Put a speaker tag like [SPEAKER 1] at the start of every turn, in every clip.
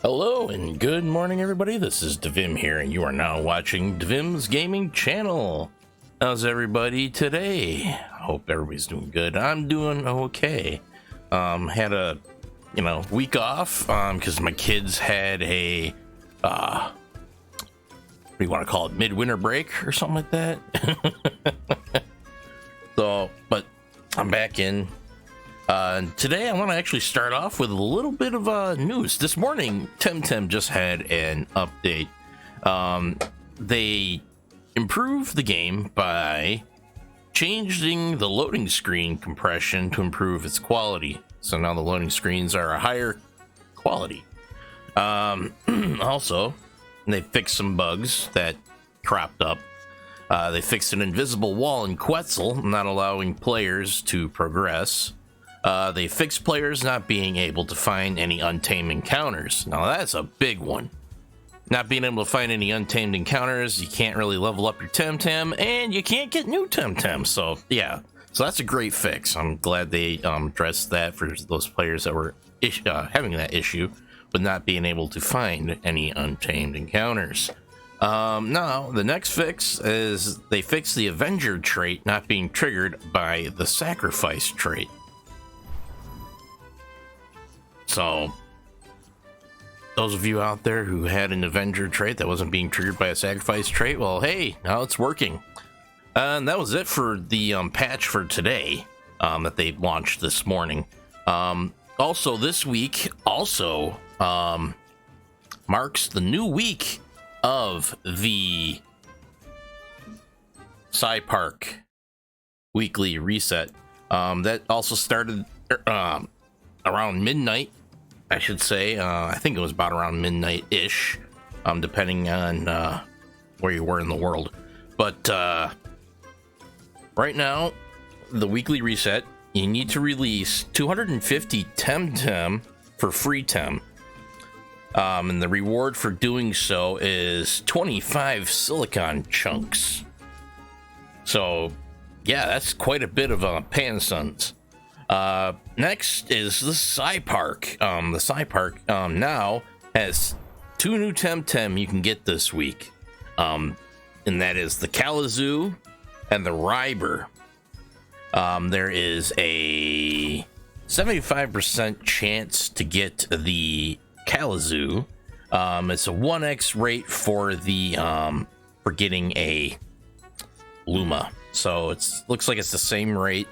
[SPEAKER 1] Hello and good morning, everybody. This is Divim here, and you are now watching Divim's Gaming Channel. How's everybody today? Hope everybody's doing good. I'm doing okay. Had a week off because my kids had a what do you want to call it, midwinter break or something like that. But I'm back in. Today I want to actually start off with a little bit of news. This morning, Temtem just had an update. They improved the game by changing the loading screen compression to improve its quality. So now the loading screens are a higher quality. Also, they fixed some bugs that cropped up. They fixed an invisible wall in Quetzal, not allowing players to progress. They fixed players not being able to find any untamed encounters. Now that's a big one. Not being able to find any untamed encounters, you can't really level up your Temtem, and you can't get new Temtem. So yeah, so that's a great fix. I'm glad they addressed that for those players that were having that issue with not being able to find any untamed encounters. Now the next fix is they fixed the Avenger trait not being triggered by the Sacrifice trait. So, those of you out there who had an Avenger trait that wasn't being triggered by a Sacrifice trait, well, hey, now it's working. And that was it for the patch for today that they launched this morning. Also, this week also marks the new week of the Park weekly reset. That also started around midnight. I should say, I think it was about around midnight-ish, depending on where you were in the world. But right now, the weekly reset, you need to release 250 Temtem for free Tem. And the reward for doing so is 25 silicon chunks. So, yeah, that's quite a bit of Pansons. Next is the Park. The Park now has 2 new Temtem you can get this week. And that is the Kalazoo and the Ryber. There is a 75% chance to get the Kalazoo. It's a 1x rate for the for getting a Luma. So it looks like it's the same rate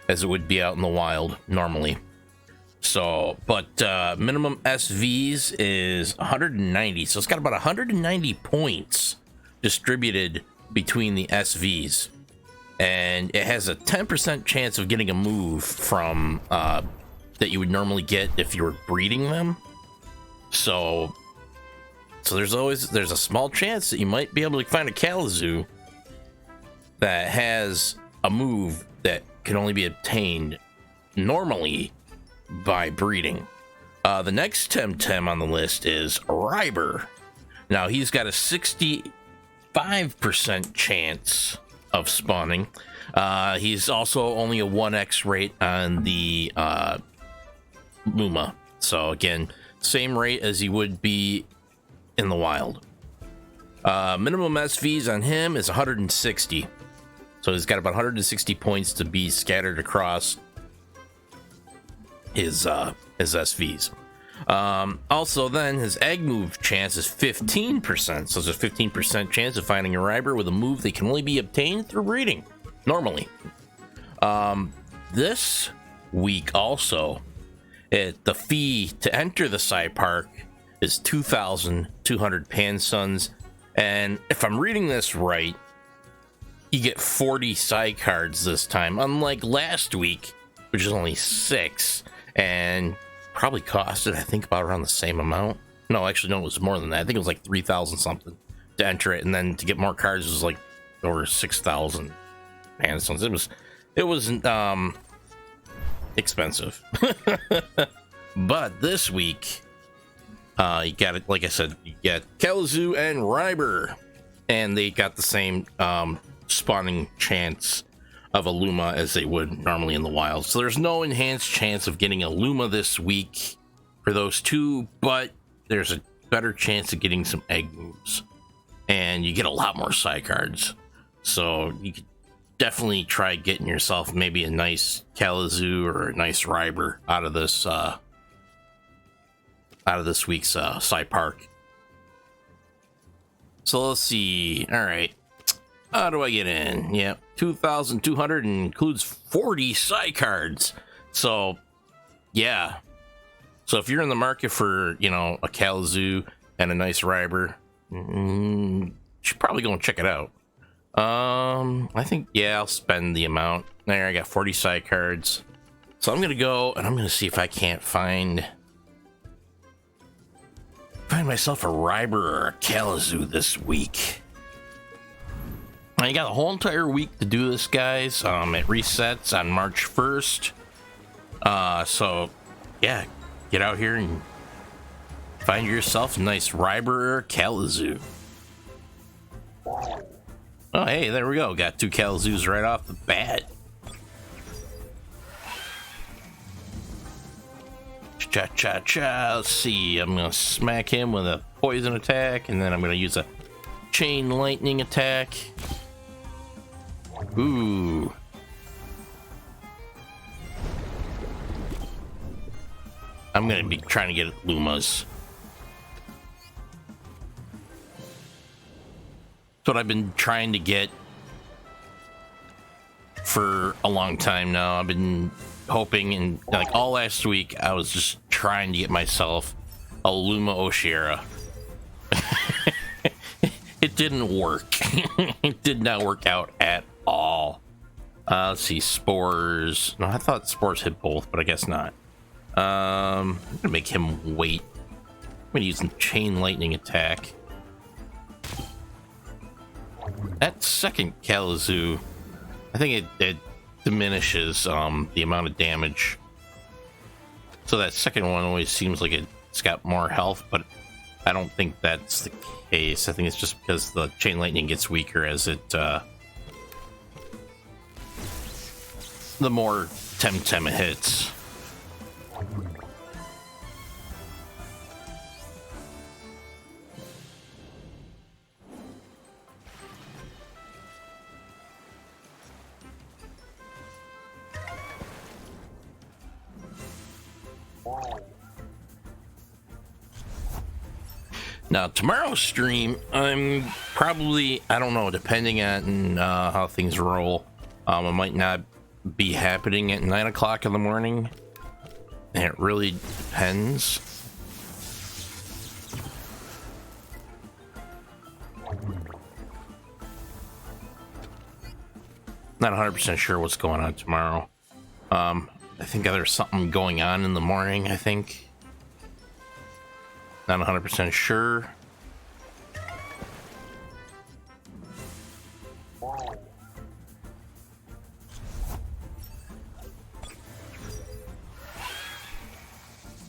[SPEAKER 1] as it would be out in the wild normally. So, but minimum SVs is 190. So it's got about 190 points distributed between the SVs. And it has a 10% chance of getting a move from that you would normally get if you were breeding them. So there's a small chance that you might be able to find a Kalazoo that has a move that can only be obtained normally by breeding. The next Temtem on the list is Ryber. Now he's got a 65% chance of spawning. He's also only a 1x rate on the Luma. So again, same rate as he would be in the wild. Minimum SVs on him is 160. So he's got about 160 points to be scattered across his SVs. Also, then his egg move chance is 15%. So there's a 15% chance of finding a Ryber with a move that can only be obtained through breeding normally. This week also, the fee to enter the Park is 2,200 Pansons, and if I'm reading this right, you get 40 cards this time, unlike last week, which is only 6, and probably costed, I think, about around the same amount. No, actually, no, it was more than that. I think it was like 3,000 something to enter it, and then to get more cards was like over 6,000 Pansons. It was expensive. But this week, you got it. Like I said, you get Kalazoo and Ryber, and they got the same spawning chance of a Luma as they would normally in the wild. So there's no enhanced chance of getting a Luma this week for those two, but there's a better chance of getting some egg moves, and you get a lot more side cards. So you could definitely try getting yourself maybe a nice Kalamazoo or a nice Ryber out of this week's side park. So let's see. All right, how do I get in? Yep, 2,200 includes 40 side cards. So yeah. So if you're in the market for, you know, a Kalamazoo and a nice Ryber, you should probably go and check it out. I think, yeah, I'll spend the amount. There, I got 40 side cards. So I'm going to go and I'm going to see if I can't find myself a Ryber or a Kalamazoo this week. Now, you got a whole entire week to do this, guys. It resets on March 1st. So, yeah, get out here and find yourself a nice Ryber or Kalamazoo. Oh, hey, there we go. Got 2 Kalamazoos right off the bat. Cha-cha-cha. Let's see. I'm going to smack him with a poison attack, and then I'm going to use a chain lightning attack. Ooh. I'm going to be trying to get Lumas. That's what I've been trying to get for a long time now. I've been hoping, and like all last week, I was just trying to get myself a Luma Oshira. It didn't work. It did not work out at all. Let's see, Spores. No, I thought Spores hit both, but I guess not. I'm gonna make him wait. I'm gonna use the chain lightning attack. That second Kalamazoo, I think it diminishes the amount of damage. So that second one always seems like it's got more health, but I don't think that's the case. I think it's just because the chain lightning gets weaker as it the more Temtem it hits. Now, tomorrow's stream, I'm probably, I don't know, depending on how things roll, it might not be happening at 9 o'clock in the morning. It really depends. Not 100% sure what's going on tomorrow. I think there's something going on in the morning, I think. Not 100% sure.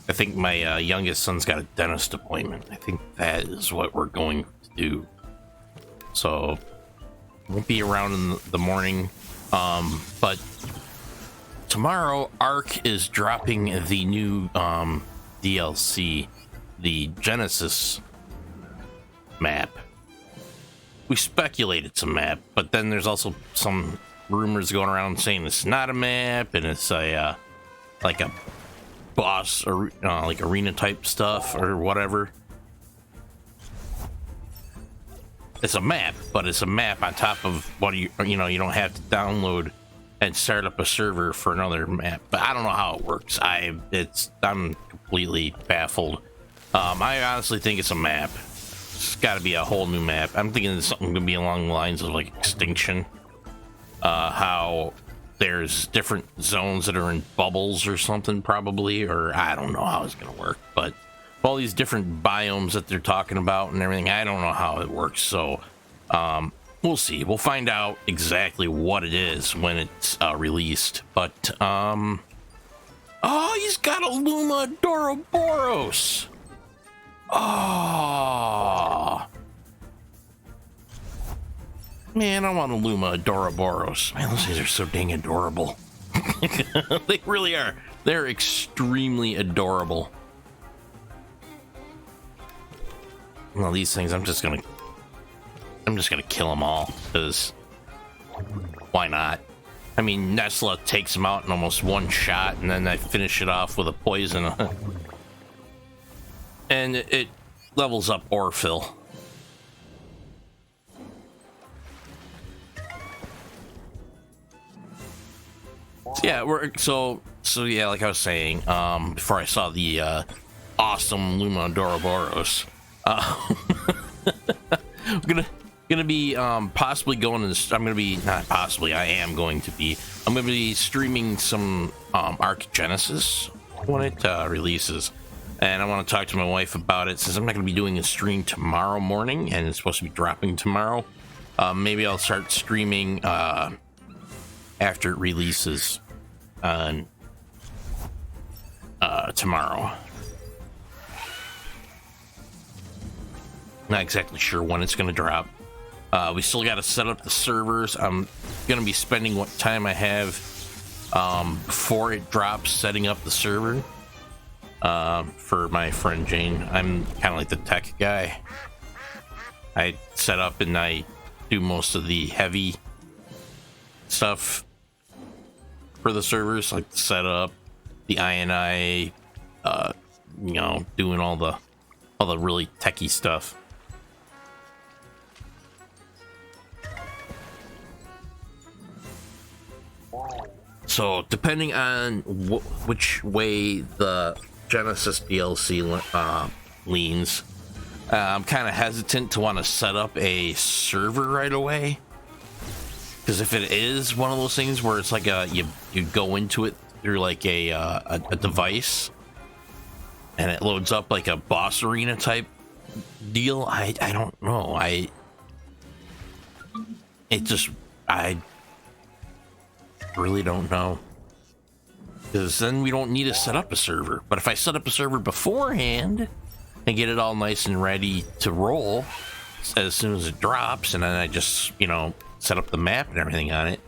[SPEAKER 1] I think my youngest son's got a dentist appointment. I think that is what we're going to do. So, won't be around in the morning. But tomorrow, Ark is dropping the new DLC. The Genesis map. We speculate it's a map, but then there's also some rumors going around saying it's not a map and it's a like a boss or like arena type stuff or whatever. It's a map, but it's a map on top of what you know. You don't have to download and start up a server for another map. But I don't know how it works. I'm completely baffled. I honestly think it's a map. It's got to be a whole new map. I'm thinking it's something going to be along the lines of like Extinction. How there's different zones that are in bubbles or something probably, or I don't know how it's going to work. But all these different biomes that they're talking about and everything, I don't know how it works. So we'll see. We'll find out exactly what it is when it's released. But, oh, he's got a Luma Doroboros. Oh, man, I want a Luma Doroboros. Man, those things are so dang adorable. They really are. They're extremely adorable. Well, these things, I'm just gonna kill them all, because why not? I mean, Nesla takes them out in almost one shot, and then I finish it off with a poison. And it levels up Orphil. Yeah, so yeah, like I was saying, before I saw the awesome Luma Doroboros, I'm gonna be possibly going to. I'm gonna be not possibly. I am going to be. I'm gonna be streaming some Arc Genesis when it releases, and I want to talk to my wife about it since I'm not gonna be doing a stream tomorrow morning, and it's supposed to be dropping tomorrow. Maybe I'll start streaming after it releases on tomorrow. Not exactly sure when it's going to drop. We still got to set up the servers. I'm going to be spending what time I have before it drops setting up the server for my friend Jane. I'm kind of like the tech guy. I set up and I do most of the heavy stuff for the servers, like the setup, the INI, you know, doing all the really techie stuff. So depending on which way the Genesis DLC leans, I'm kind of hesitant to want to set up a server right away. Because if it is one of those things where it's like you go into it through like a device and it loads up like a boss arena type deal, I don't know. I really don't know, because then we don't need to set up a server. But if I set up a server beforehand and get it all nice and ready to roll as soon as it drops, and then I just, you know, set up the map and everything on it,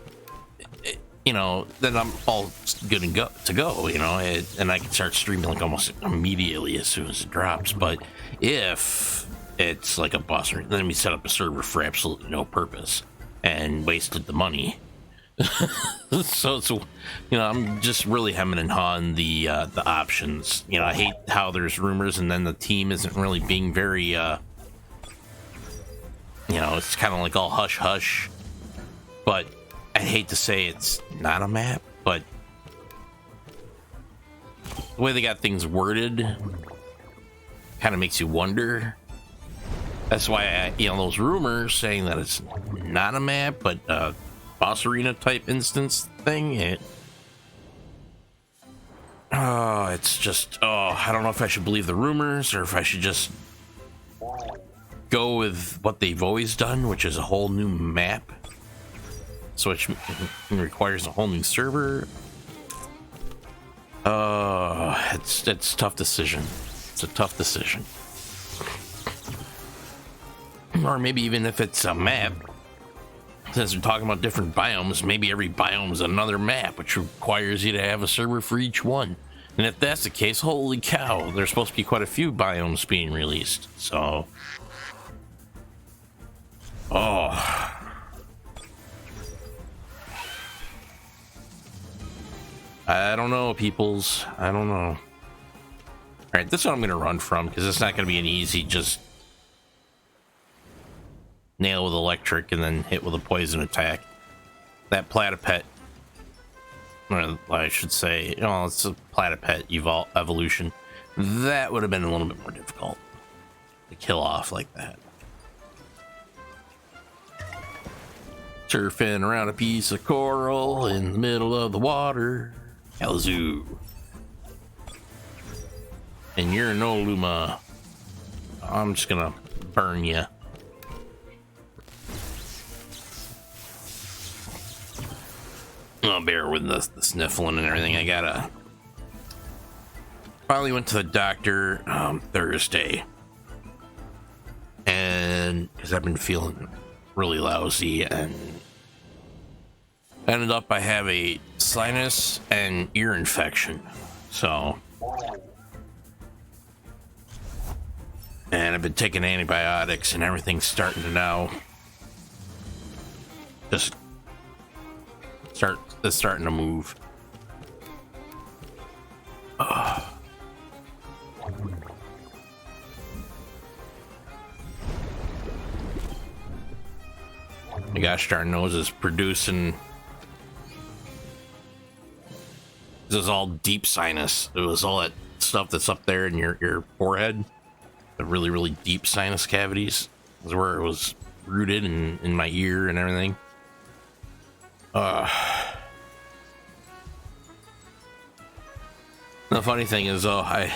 [SPEAKER 1] you know, then I'm all good and to go, you know, and I can start streaming like almost immediately as soon as it drops. But if it's like a boss, then we set up a server for absolutely no purpose and wasted the money. So it's, you know, I'm just really hemming and hawing the options. You know, I hate how there's rumors and then the team isn't really being very, you know, it's kind of like all hush hush. But I hate to say it's not a map, but the way they got things worded kind of makes you wonder. That's why you know, those rumors saying that it's not a map, but boss arena type instance thing, it's just, I don't know if I should believe the rumors or if I should just go with what they've always done, which is a whole new map, so which requires a whole new server. It's a tough decision. It's a tough decision. Or maybe even if it's a map, since we're talking about different biomes, maybe every biome is another map, which requires you to have a server for each one. And if that's the case, holy cow, there's supposed to be quite a few biomes being released. So, I don't know, peoples. I don't know. All right, this one I'm going to run from, because it's not going to be an easy just nail with electric and then hit with a poison attack. That platypet, or I should say, you know, it's a platypet evolution. That would have been a little bit more difficult to kill off like that. Surfing around a piece of coral in the middle of the water. Helzoo. And you're no Luma. I'm just gonna burn you. Oh, bear with the sniffling and everything. I gotta. Finally went to the doctor Thursday, and because I've been feeling really lousy, and ended up I have a sinus and ear infection. So, and I've been taking antibiotics and everything's starting to now just it's starting to move. My gosh darn nose is producing. This is all deep sinus. It was all that stuff that's up there in your forehead. The really, really deep sinus cavities is where it was rooted in my ear and everything. The funny thing is, though, I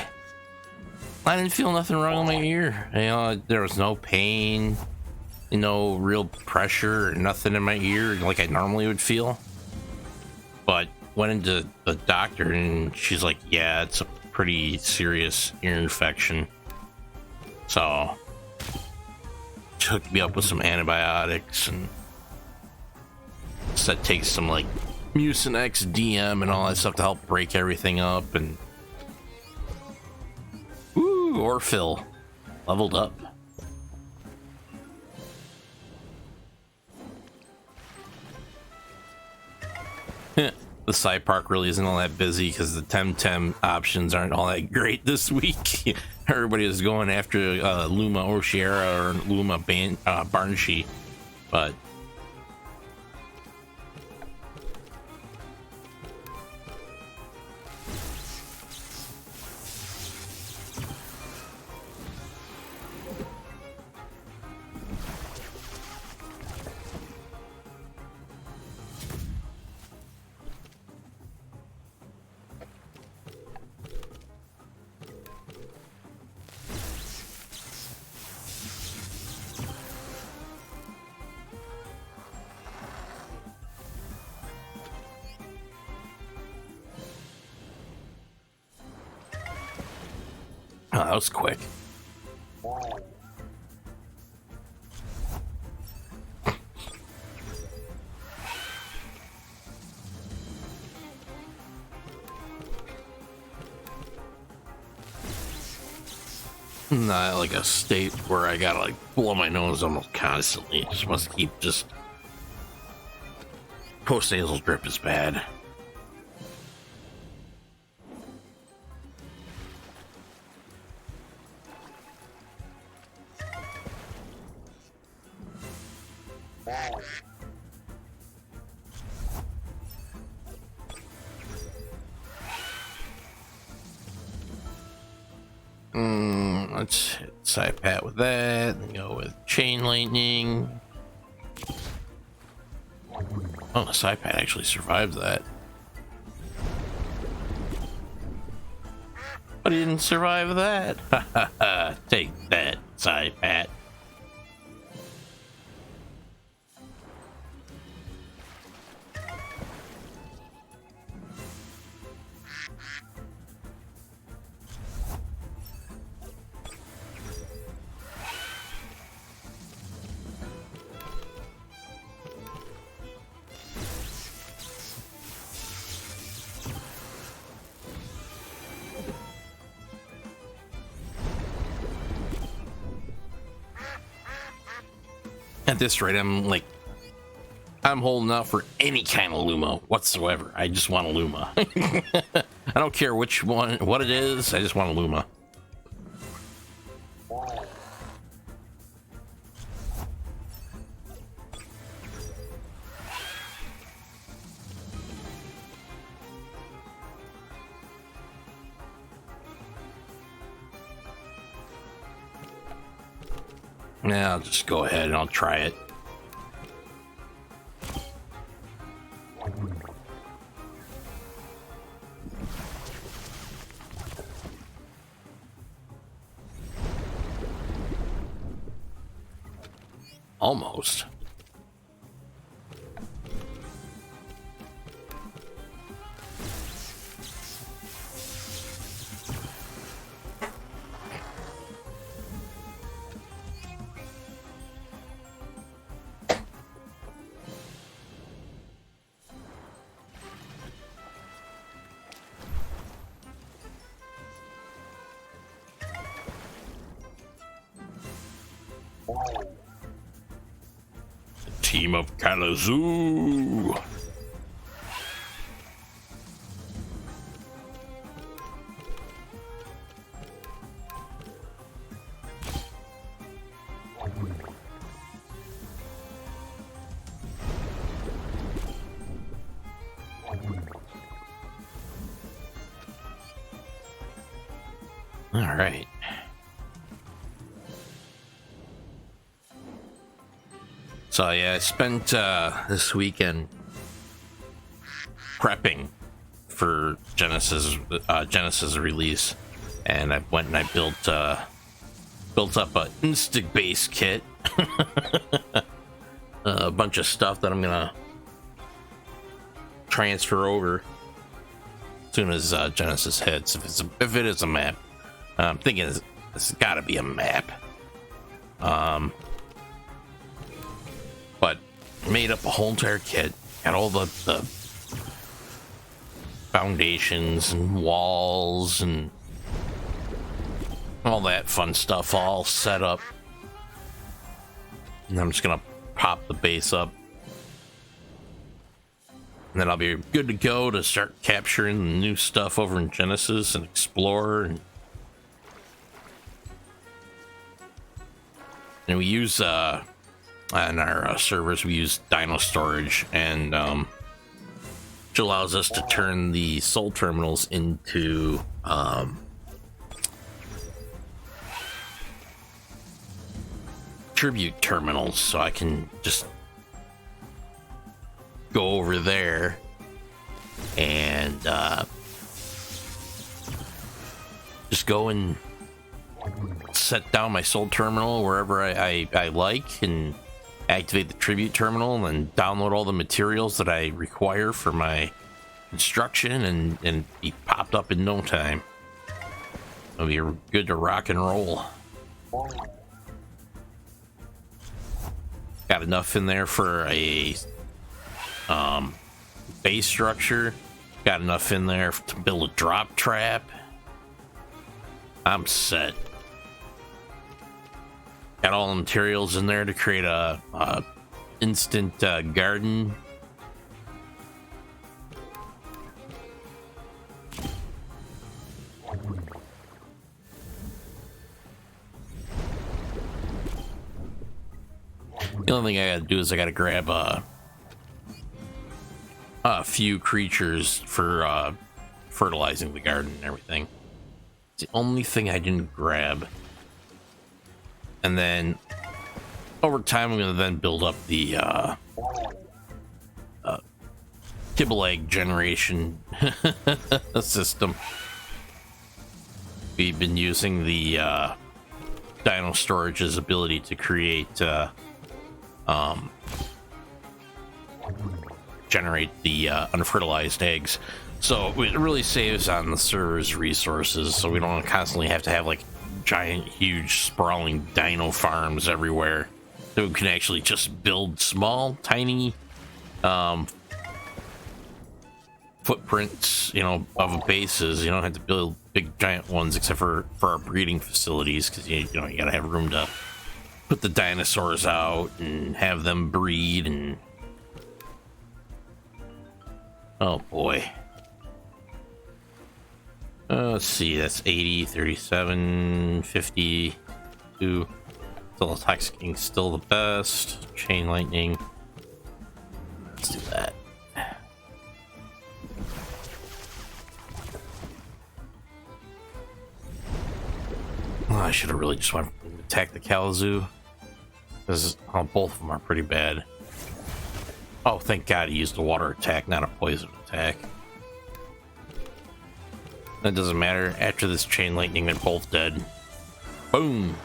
[SPEAKER 1] didn't feel nothing wrong with my ear. You know, there was no pain, no real pressure, or nothing in my ear like I normally would feel. But went into the doctor and she's like, yeah, it's a pretty serious ear infection. So she hooked me up with some antibiotics and said take some like Mucinex DM and all that stuff to help break everything up. And ooh, Orphil leveled up. The side park really isn't all that busy because the Temtem options aren't all that great this week. Everybody is going after Luma Oshiera or Luma Barnshee, but oh, that was quick. Not like a state where I gotta like blow my nose almost constantly. It just must keep just post-nasal drip is bad. Let's hit side pat with that and go with chain lightning. Oh, the side pat actually survived that. But he didn't survive that. Ha ha ha. Take that, side pat. At this rate, I'm holding out for any kind of Luma whatsoever. I just want a Luma. I don't care which one, what it is. I just want a Luma. Yeah, I'll just go ahead and I'll try it. Almost. Team of Kalamazoo. All right. So yeah, I spent this weekend prepping for Genesis release, and I went and I built up a instant base kit, a bunch of stuff that I'm gonna transfer over as soon as Genesis hits. If it is a map, I'm thinking it's got to be a map. But made up a whole entire kit, got all the foundations and walls and all that fun stuff all set up. And I'm just gonna pop the base up, and then I'll be good to go to start capturing the new stuff over in Genesis and explore. And we use on our servers, we use Dino storage, and which allows us to turn the soul terminals into tribute terminals, so I can just go over there and just go and set down my soul terminal wherever I like, and activate the tribute terminal, and then download all the materials that I require for my construction, and be popped up in no time. It'll be good to rock and roll. Got enough in there for a base structure. Got enough in there to build a drop trap. I'm set. Got all the materials in there to create a instant garden. The only thing I gotta do is I gotta grab a few creatures for fertilizing the garden and everything. It's the only thing I didn't grab. And then over time, I'm going to then build up the kibble egg generation system. We've been using the Dino Storage's ability to create generate the unfertilized eggs, so it really saves on the server's resources, so we don't constantly have to have like giant, huge, sprawling dino farms everywhere. So we can actually just build small, tiny footprints, of bases. You don't have to build big, giant ones, except for our breeding facilities, because you gotta have room to put the dinosaurs out and have them breed. And oh boy. Let's see, that's 80, 37, 52. Still intoxicating, still the best. Chain lightning. Let's do that. Oh, I should have really just went and attacked the Kalamazoo, because both of them are pretty bad. Oh, thank God he used a water attack, not a poison attack. That doesn't matter. After this chain lightning, they're both dead. Boom.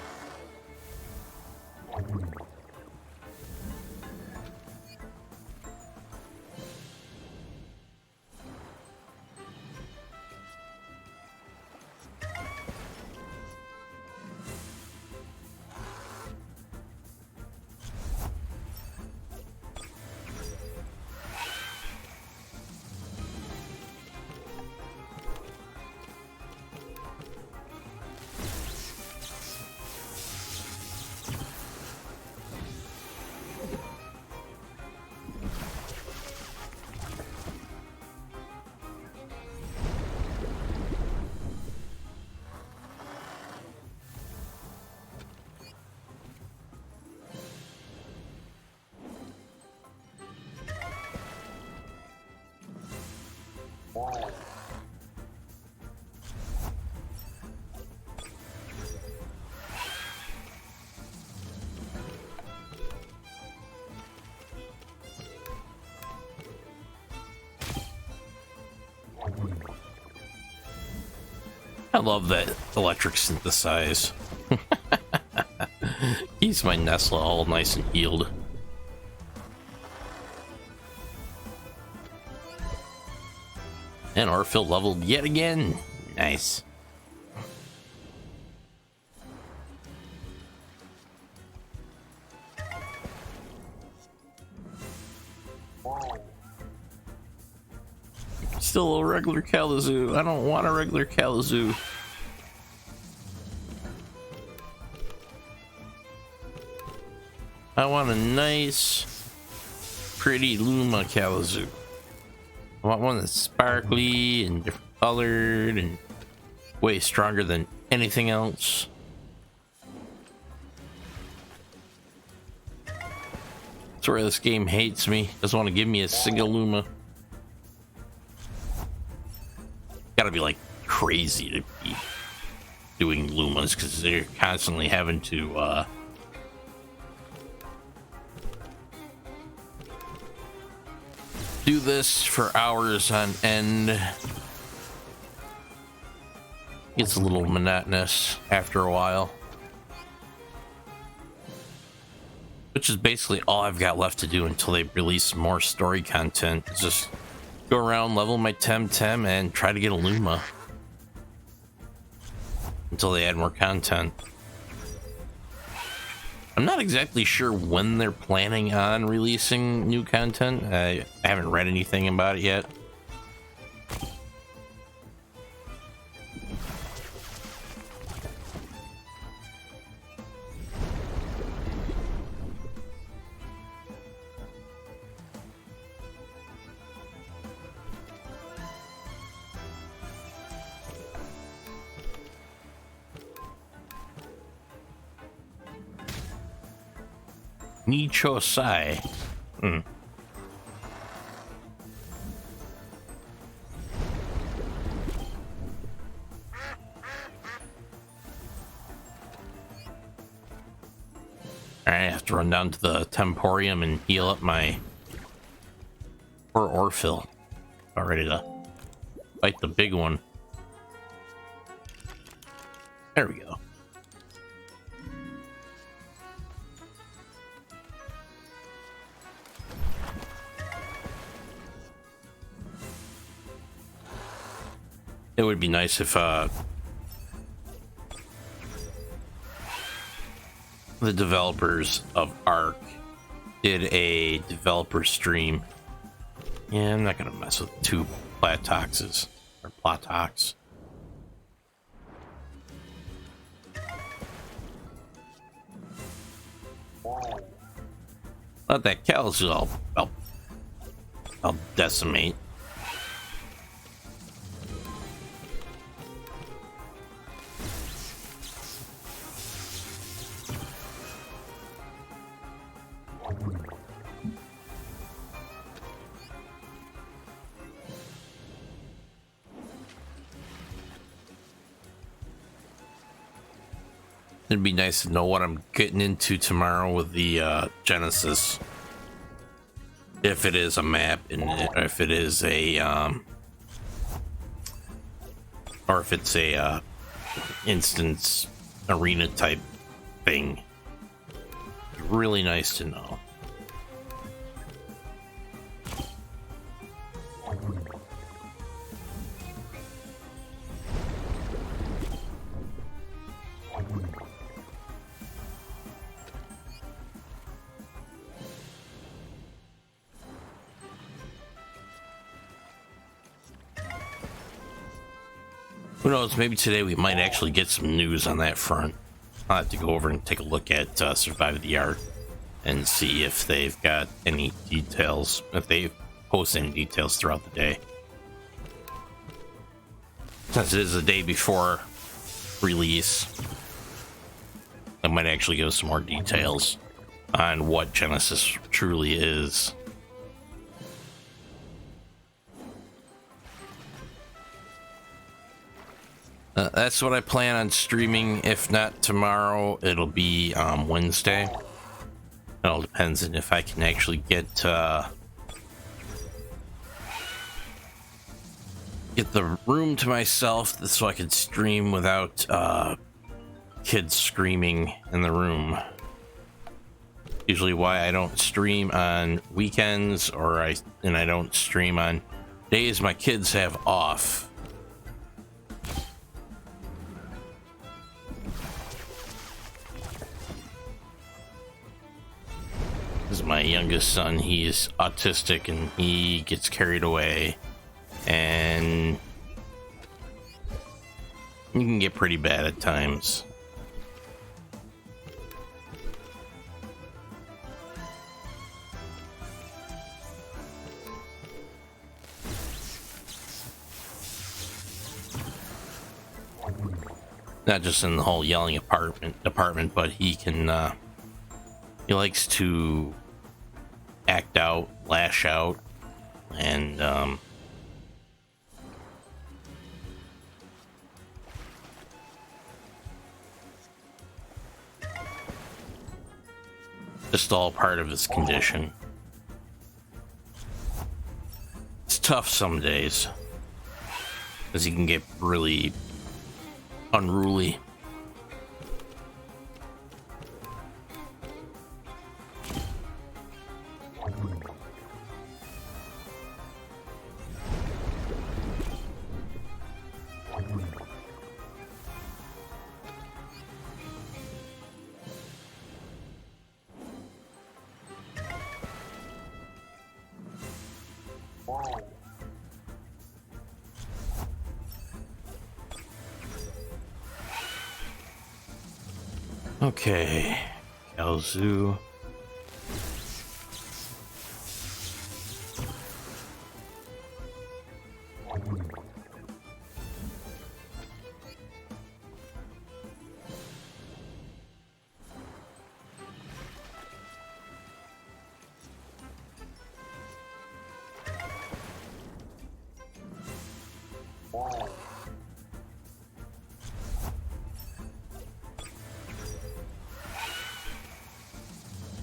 [SPEAKER 1] I love that electric synthesize. Keeps my Nestle all nice and healed. And Orphill leveled yet again. Nice. Still a regular Kalamazoo. I don't want a regular Kalamazoo. I want a nice, pretty Luma Kalamazoo. I want one that's sparkly and different colored and way stronger than anything else. That's where this game hates me. Doesn't want to give me a single Luma. Gotta be like crazy to be doing Lumas because they're constantly having to do this for hours on end. It's a little monotonous after a while, which is basically all I've got left to do until they release more story content. It's just go around, level my Temtem, and try to get a Luma until they add more content. I'm not exactly sure when they're planning on releasing new content. I haven't read anything about it yet. Nicho Sai. Alright, I have to run down to the Temporium and heal up my poor Orphill. About ready to fight the big one. There we go. It would be nice if the developers of Ark did a developer stream. Yeah, I'm not gonna mess with two Platoxes or Platox. Let that Kalamazoo I'll decimate. It'd be nice to know what I'm getting into tomorrow with the Genesis. If it is a map, and if it is a or if it's a instance arena type thing. Really nice to know. Who knows, maybe today we might actually get some news on that front. I'll have to go over and take a look at Survive the Art and see if they've got any details, if they post any details throughout the day. Since it is the day before release, I might actually give us some more details on what Genesis truly is. That's what I plan on streaming. If not tomorrow, it'll be Wednesday. It all depends on if I can actually get get the room to myself so I could stream without kids screaming in the room. Usually why I don't stream on weekends, and I don't stream on days my kids have off. This is my youngest son. He's autistic and he gets carried away, and you can get pretty bad at times. Not just in the whole yelling department, but he can, he likes to act out, lash out, and, just all part of his condition. It's tough some days, because he can get really unruly. Okay, Kalzu.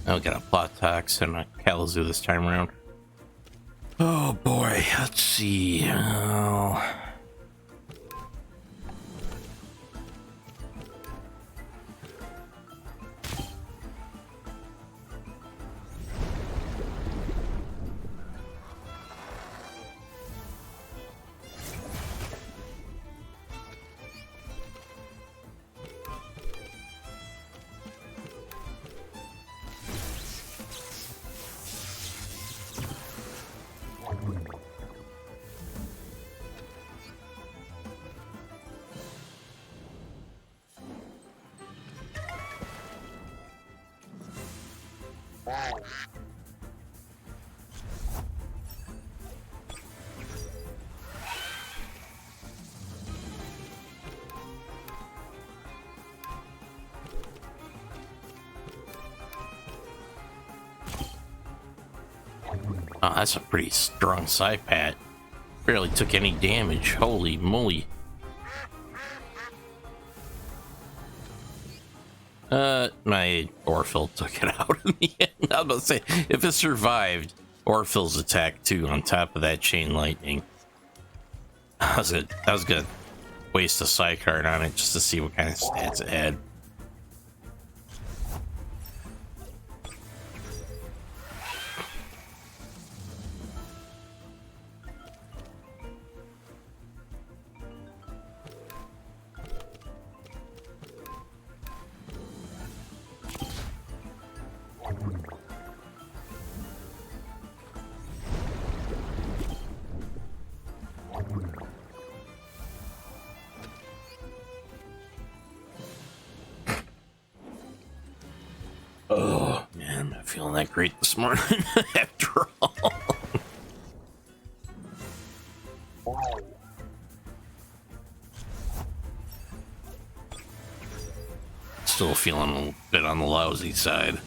[SPEAKER 1] I'll get a plot tax and a Kalzu this time around. Oh boy, let's see. Oh, that's a pretty strong side pat. Barely took any damage. Holy moly. My Orphil took it out in the end. I was about to say, if it survived Orphil's attack too, on top of that chain lightning, I was gonna waste a side card on it just to see what kind of stats it had. Oh man, I'm not feeling that great this morning after all. Still feeling a little bit on the lousy side.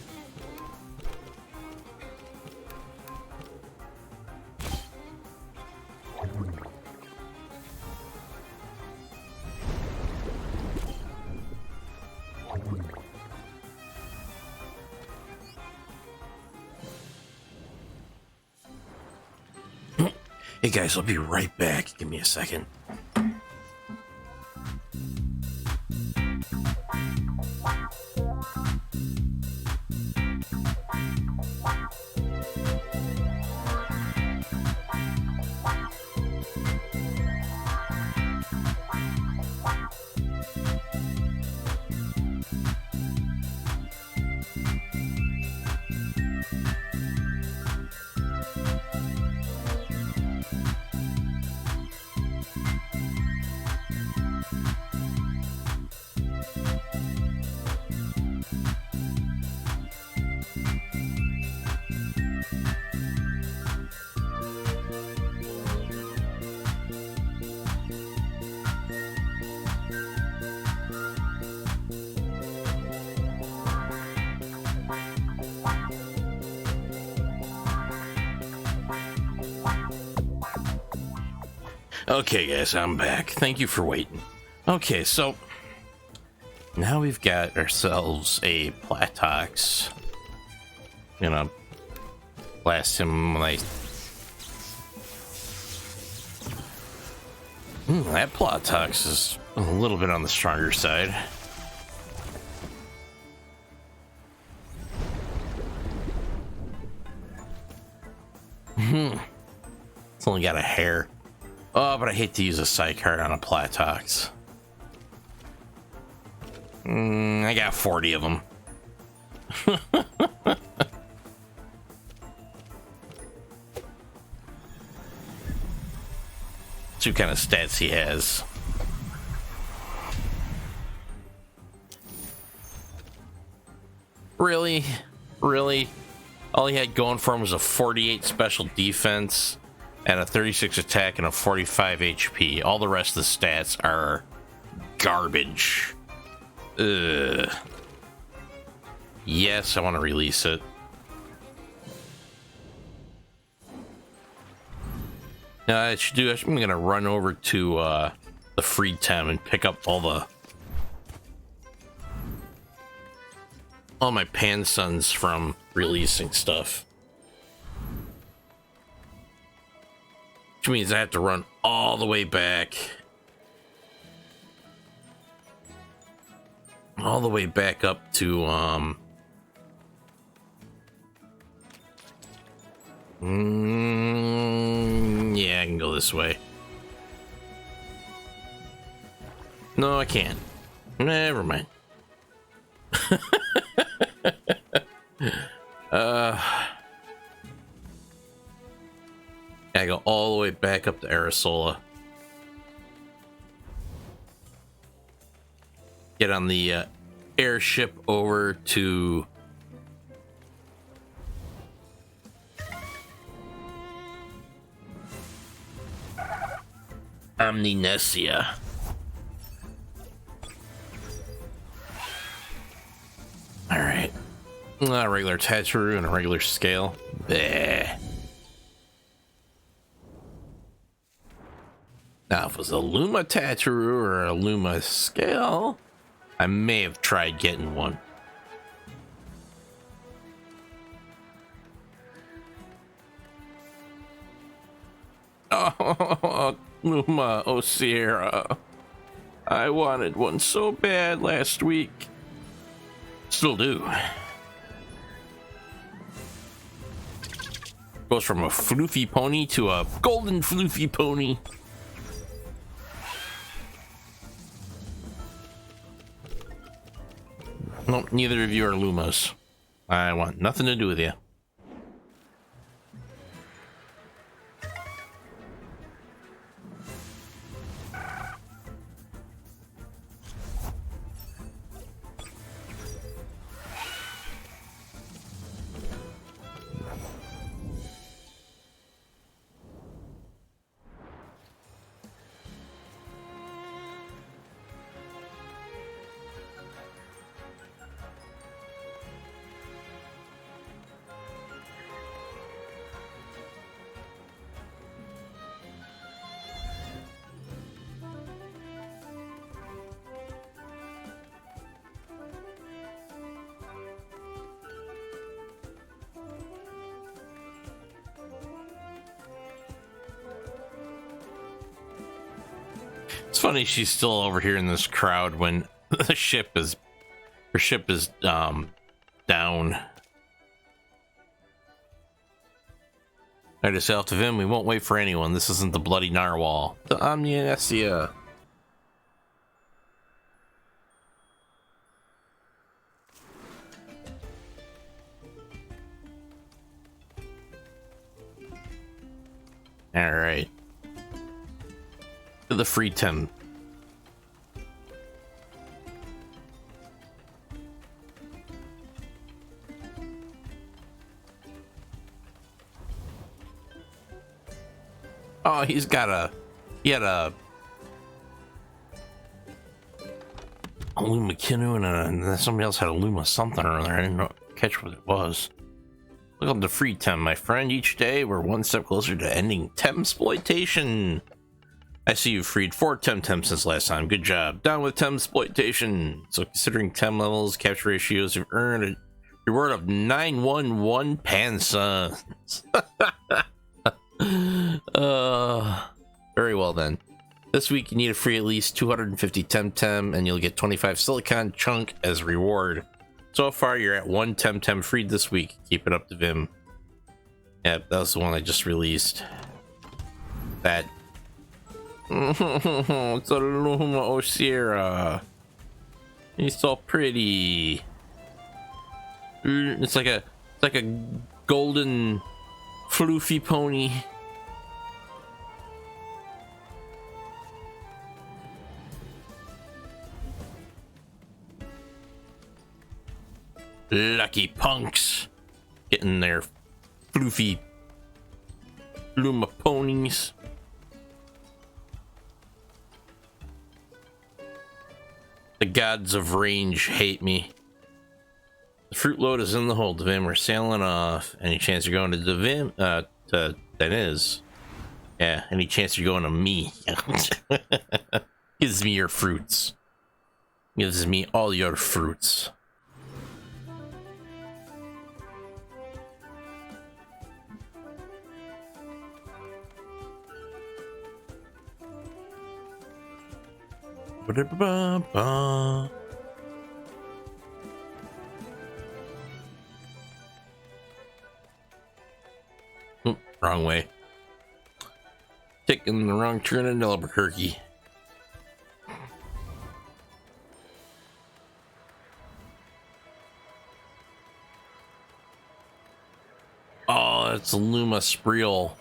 [SPEAKER 1] Hey guys, I'll be right back. Give me a second. Okay, guys, I'm back. Thank you for waiting. Okay, so now we've got ourselves a Platox. Gonna blast him like that Platox is a little bit on the stronger side. It's only got a hair. Oh, but I hate to use a side card on a Platox. I got 40 of them. See what kind of stats he has. Really? Really? All he had going for him was a 48 special defense and a 36 attack and a 45 HP. All the rest of the stats are garbage. Ugh. Yes, I want to release it. I should do. I'm gonna run over to the free Tem and pick up all my pan sons from releasing stuff. Which means I have to run all the way back. All the way back up to yeah, I can go this way. No, I can't. Never mind. I go all the way back up to Arisola. Get on the airship over to Amnesia. All right. A regular Tattoo and a regular scale. Bleh. Now, if it was a Luma Tattoo or a Luma scale, I may have tried getting one. Oh, Luma Osira. I wanted one so bad last week. Still do. Goes from a floofy pony to a golden floofy pony. Nope, neither of you are Lumas. I want nothing to do with you. It's funny she's still over here in this crowd when the ship is down. I just out to Divim, we won't wait for anyone. This isn't the bloody narwhal. The Omniasia. Alright. To the free Tem. Oh, he had a Luma Kinu and then somebody else had a Luma something or other. I didn't catch what it was. Welcome to Free Tem, my friend. Each day, we're one step closer to ending Temsploitation. I see you've freed 4 Temtem since last time. Good job. Down with Temsploitation. So, considering Tem levels, capture ratios, you've earned a reward of 911 Pansons. Very well then. This week, you need to free at least 250 Temtem, and you'll get 25 Silicon Chunk as reward. So far, you're at 1 Temtem freed this week. Keep it up, Divim. Yep, that was the one I just released. That. It's a Luma Osira. He's so pretty. It's like a golden floofy pony. Lucky punks getting their floofy Luma ponies. The gods of range hate me. The fruit load is in the hold, Divim. We're sailing off. Any chance you're going to Divim? That is. Yeah, any chance you're going to me? Gives me your fruits. Gives me all your fruits. Ba-da-ba-ba. Wrong way. Taking the wrong turn in Albuquerque. Oh, it's a Luma Spreel.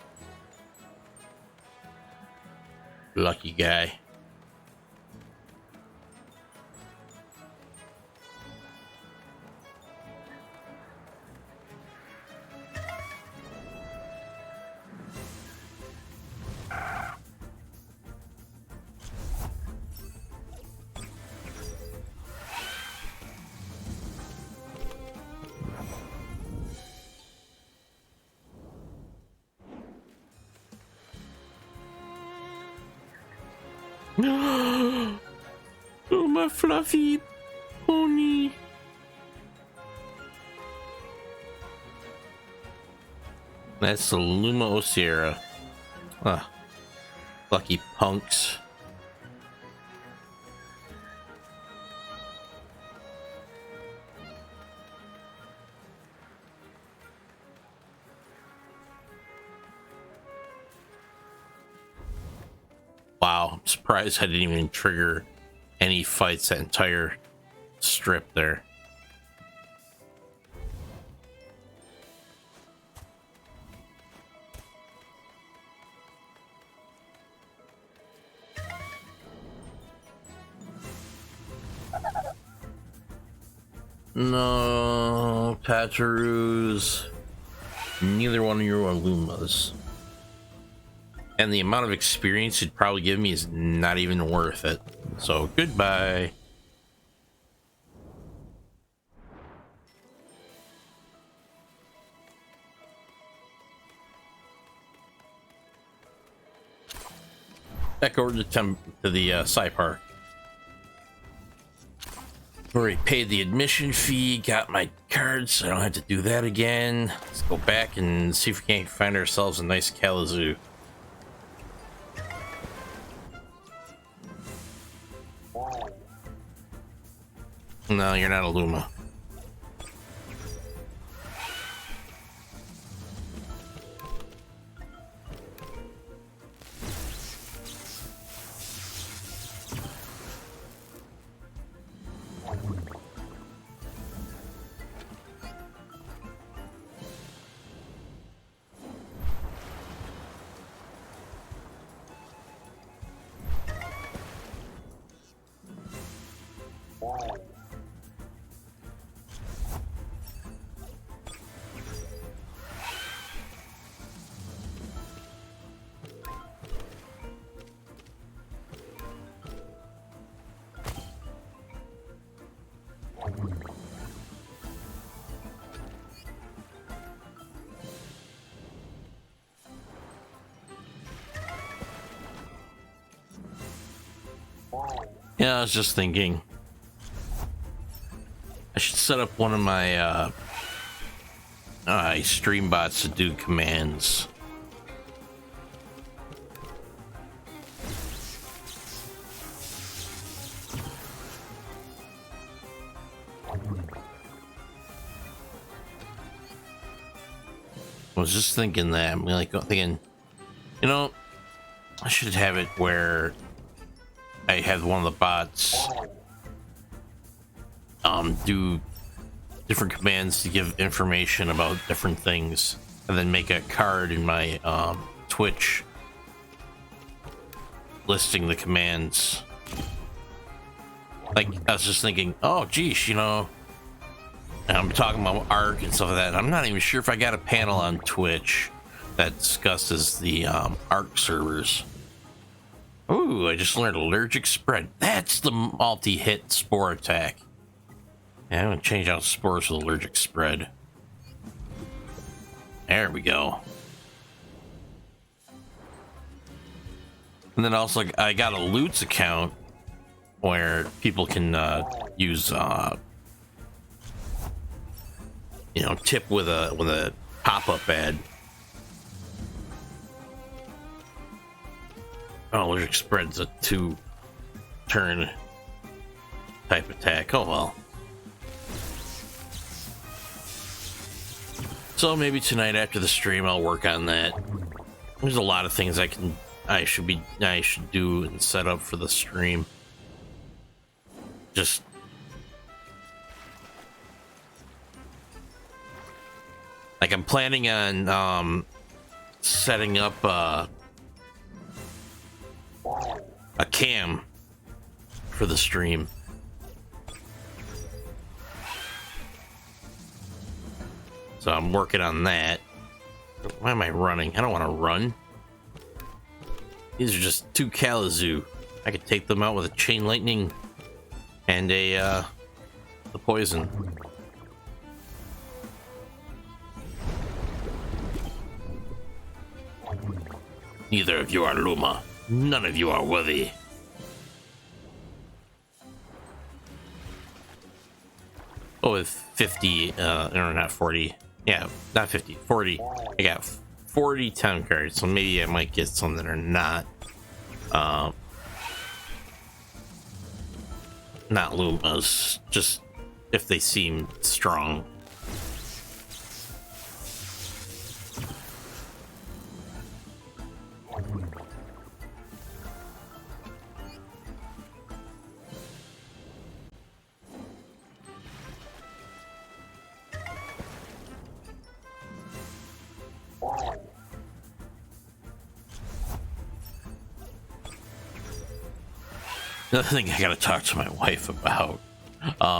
[SPEAKER 1] Lucky guy. Oh, my fluffy pony. That's the Luma Osira. Ah, lucky punks. Wow, I'm surprised I didn't even trigger any fights that entire strip there. No, Pataroos. Neither one of you are Lumas. And the amount of experience it'd probably give me is not even worth it. So, goodbye. Back over to the Sci Park. Already paid the admission fee, got my cards, so I don't have to do that again. Let's go back and see if we can't find ourselves a nice Kalamazoo. No, you're not a Luma. Yeah, I was just thinking I should set up one of my stream bots to do commands. I was just thinking that. I'm like thinking, you know, I should have it where I have one of the bots do different commands to give information about different things, and then make a card in my Twitch listing the commands. Like, I was just thinking, oh geez, you know, I'm talking about ARC and stuff like that. I'm not even sure if I got a panel on Twitch that discusses the ARC servers. Ooh, I just learned allergic spread. That's the multi-hit spore attack. Yeah, I'm gonna change out spores with allergic spread. There we go. And then also, I got a loots account where people can use, you know, tip with a pop-up ad. Oh, allergic spread's a 2-turn type attack. Oh well. So maybe tonight after the stream I'll work on that. There's a lot of things I should do and set up for the stream. Just like I'm planning on setting up a cam for the stream. So I'm working on that. Why am I running? I don't want to run. These are just 2 Kalamazoo. I could take them out with a chain lightning and the poison. Neither of you are Luma. None of you are worthy. Oh, with 50, or not 40. Yeah, not 50, 40. I got 40 town cards, so maybe I might get some that are not Lumas, just if they seem strong. Another thing I gotta talk to my wife about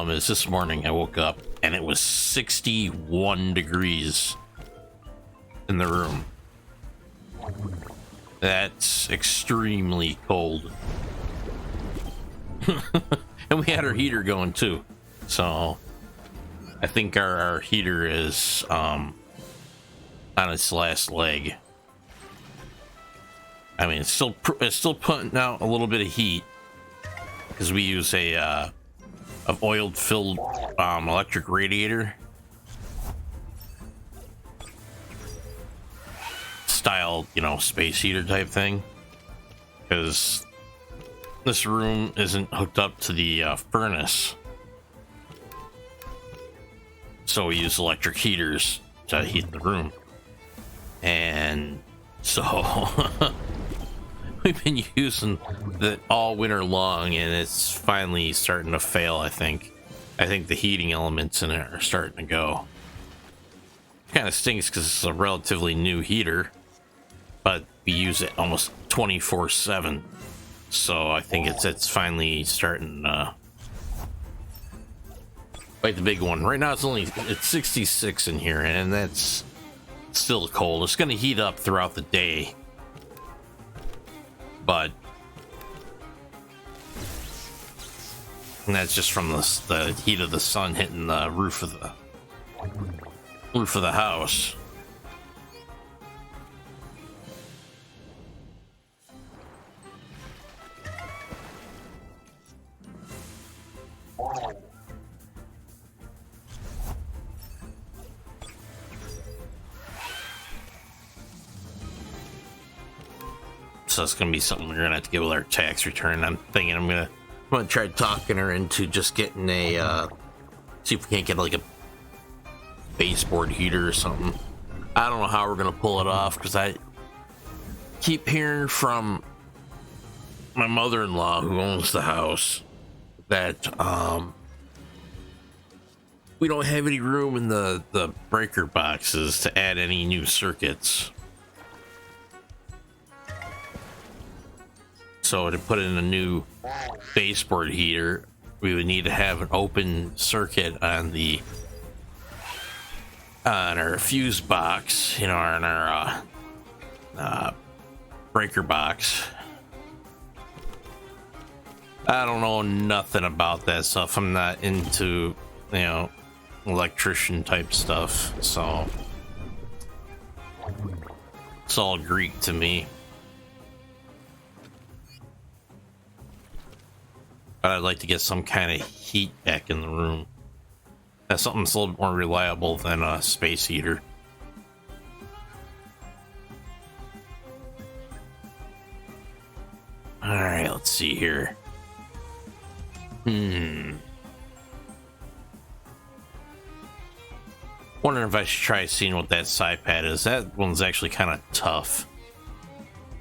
[SPEAKER 1] is this morning I woke up and it was 61 degrees in the room. That's extremely cold. And we had our heater going too. So I think our heater is on its last leg. I mean, it's still putting out a little bit of heat, because we use a oiled filled electric radiator style, you know, space heater type thing, because this room isn't hooked up to the furnace, So we use electric heaters to heat the room. And so we've been using that all winter long, and it's finally starting to fail, I think. I think the heating elements in it are starting to go. Kind of stinks because it's a relatively new heater, but we use it almost 24/7. So I think it's finally starting to bite the big one. Right now it's 66 in here, and that's still cold. It's going to heat up throughout the day, but and that's just from the heat of the sun hitting the roof of the house. So it's gonna be something we're gonna have to get with our tax return. I'm thinking I'm gonna try talking her into just getting a see if we can't get like a baseboard heater or something. I don't know how we're gonna pull it off because I keep hearing from my mother-in-law who owns the house that we don't have any room in the breaker boxes to add any new circuits. So to put in a new baseboard heater, we would need to have an open circuit on our fuse box, on our breaker box. I don't know nothing about that stuff. I'm not into, electrician type stuff, so it's all Greek to me. But I'd like to get some kind of heat back in the room. That's something that's a little more reliable than a space heater. Alright, let's see here. Wondering if I should try seeing what that side pad is. That one's actually kind of tough.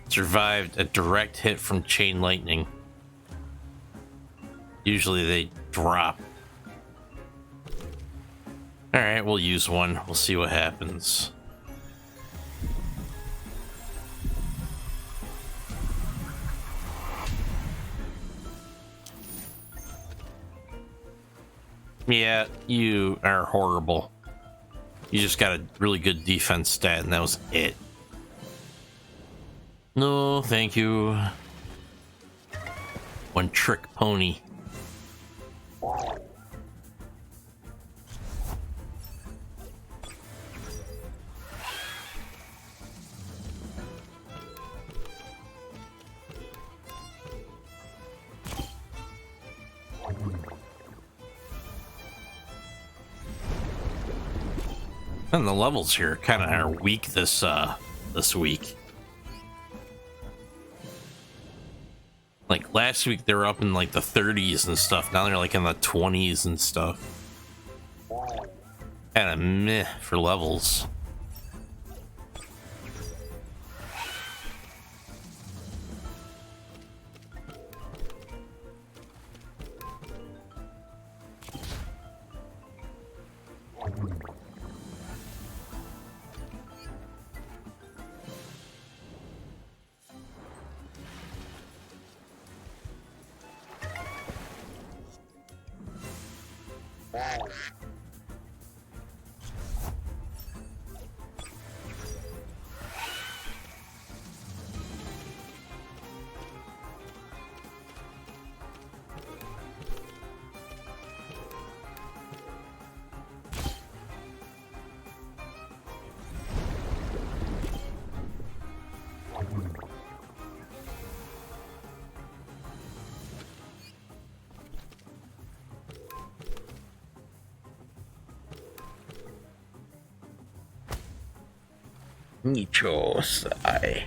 [SPEAKER 1] Survived a direct hit from chain lightning. Usually they drop. Alright, we'll use one. We'll see what happens. Yeah, you are horrible. You just got a really good defense stat, and that was it. No, thank you. One trick pony. And the levels here kind of are weak this week. Like last week they were up in like the 30s and stuff. Now they're like in the 20s and stuff. Kind of meh for levels. Nicho sai.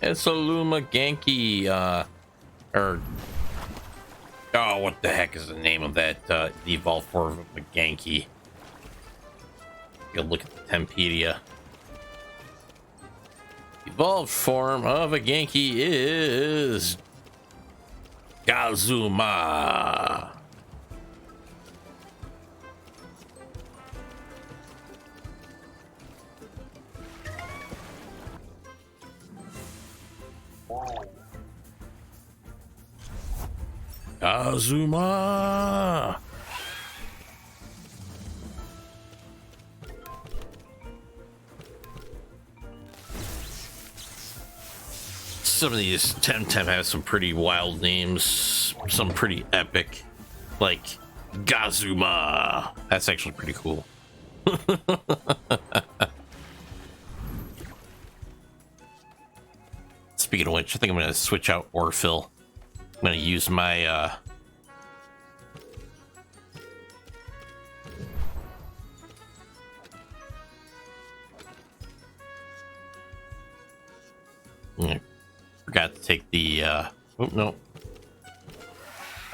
[SPEAKER 1] It's a Luma Genki, or... Oh, what the heck is the name of that, the evolved form of a Genki? Go look at the Tempedia. Evolved form of a Genki is... Gazuma. Gazuma. Some of these Temtem have some pretty wild names, some pretty epic, like Gazuma. That's actually pretty cool. Speaking of which, I think I'm going to switch out Orphil. I'm going to use my I forgot to take the oh no,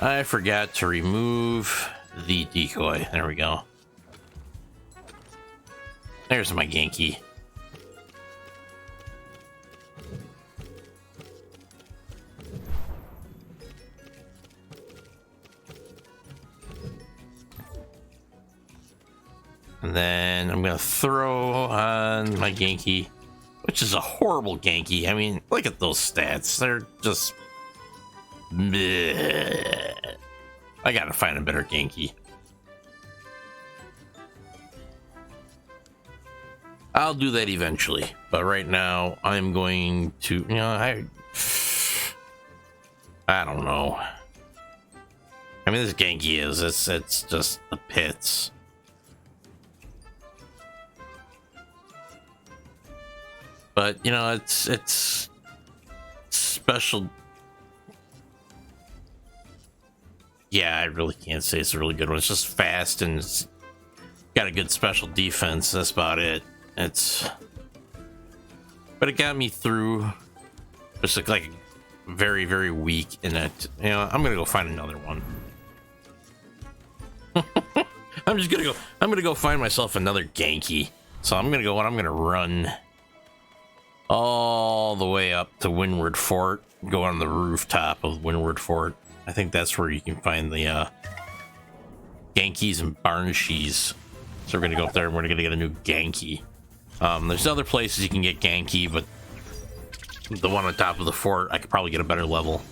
[SPEAKER 1] I forgot to remove the decoy. There we go. There's my Genki. And then I'm gonna throw on my Genki, which is a horrible Genki. I mean, look at those stats. They're just... Bleh. I gotta find a better Genki. I'll do that eventually, but right now I'm going to, you know, I don't know. I mean, this Genki is, it's just the pits. But, you know, it's special. Yeah, I really can't say it's a really good one. It's just fast and it's got a good special defense. That's about it. But it got me through. Just like very, very weak in it. You know, I'm gonna go find another one. I'm gonna go find myself another Genki. So I'm gonna run all the way up to Windward Fort, go on the rooftop of Windward Fort. I think that's where you can find the Genkis and Barnshees. So we're gonna go up there and we're gonna get a new Genki. There's other places you can get Genki, but the one on top of the fort, I could probably get a better level.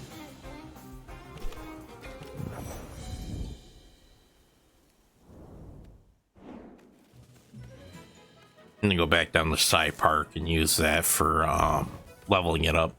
[SPEAKER 1] And then go back down the side park and use that for leveling it up.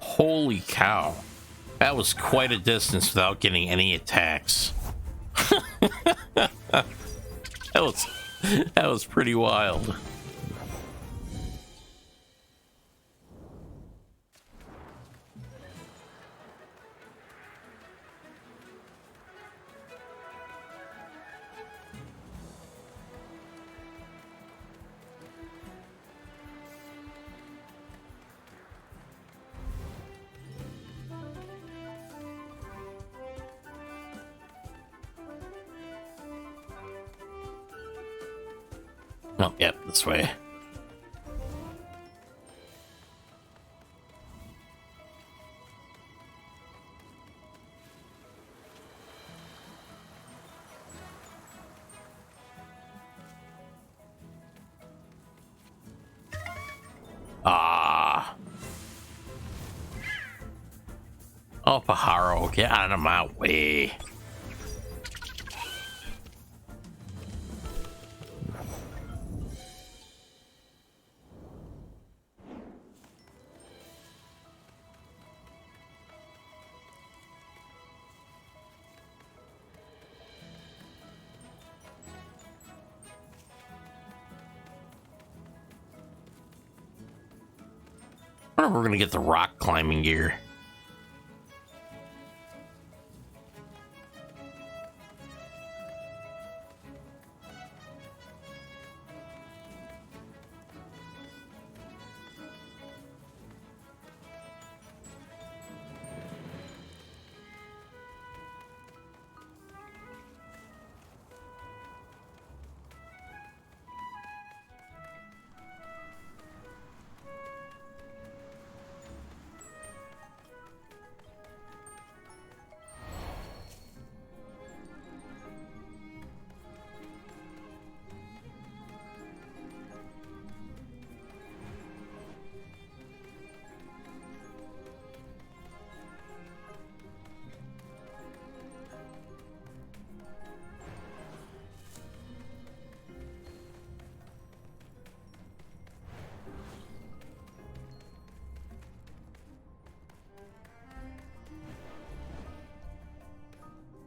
[SPEAKER 1] Holy cow. That was quite a distance without getting any attacks. that was pretty wild. Oh, yep, this way. Ah. Oh, Pajaro, get out of my way. I wonder if we're gonna get the rock climbing gear.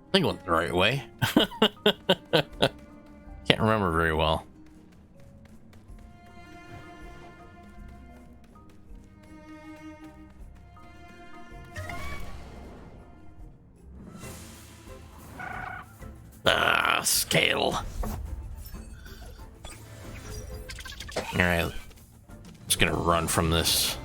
[SPEAKER 1] I think it went the right way. Can't remember very well. Ah, scale. Alright. Just gonna run from this.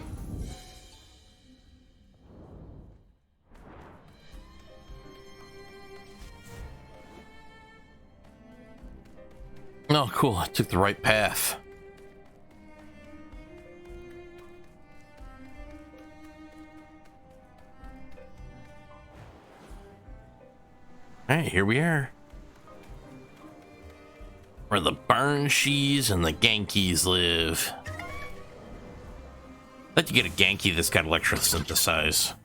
[SPEAKER 1] Oh, cool. I took the right path. Alright, here we are. Where the Barnshees and the Genkies live. Bet you get a Genki that's got electrosynthesize.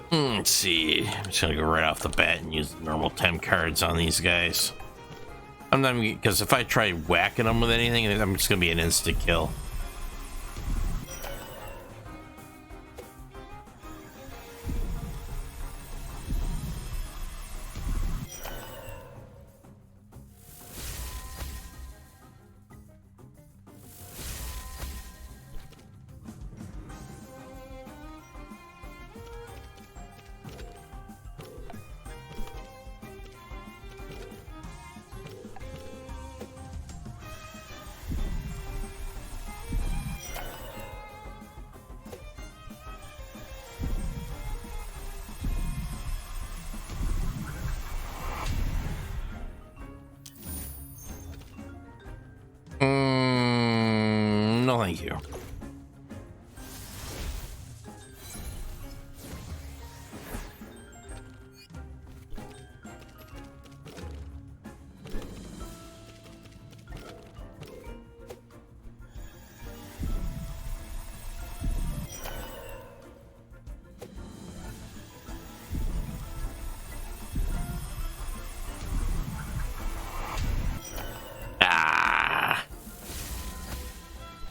[SPEAKER 1] Let's see. I'm just gonna go right off the bat and use normal Tem cards on these guys. I'm not even, because if I try whacking them with anything, I'm just gonna be an instant kill. No, thank you.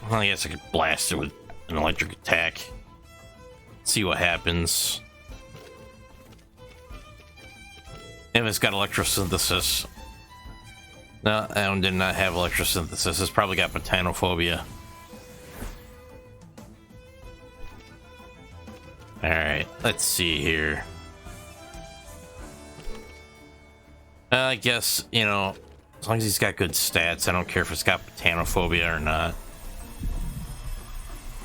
[SPEAKER 1] Well, I guess I could blast it with an electric attack. See what happens. If it's got electrosynthesis. No, that one did not have electrosynthesis. It's probably got botanophobia. Alright, let's see here. I guess, you know, as long as he's got good stats, I don't care if it's got botanophobia or not.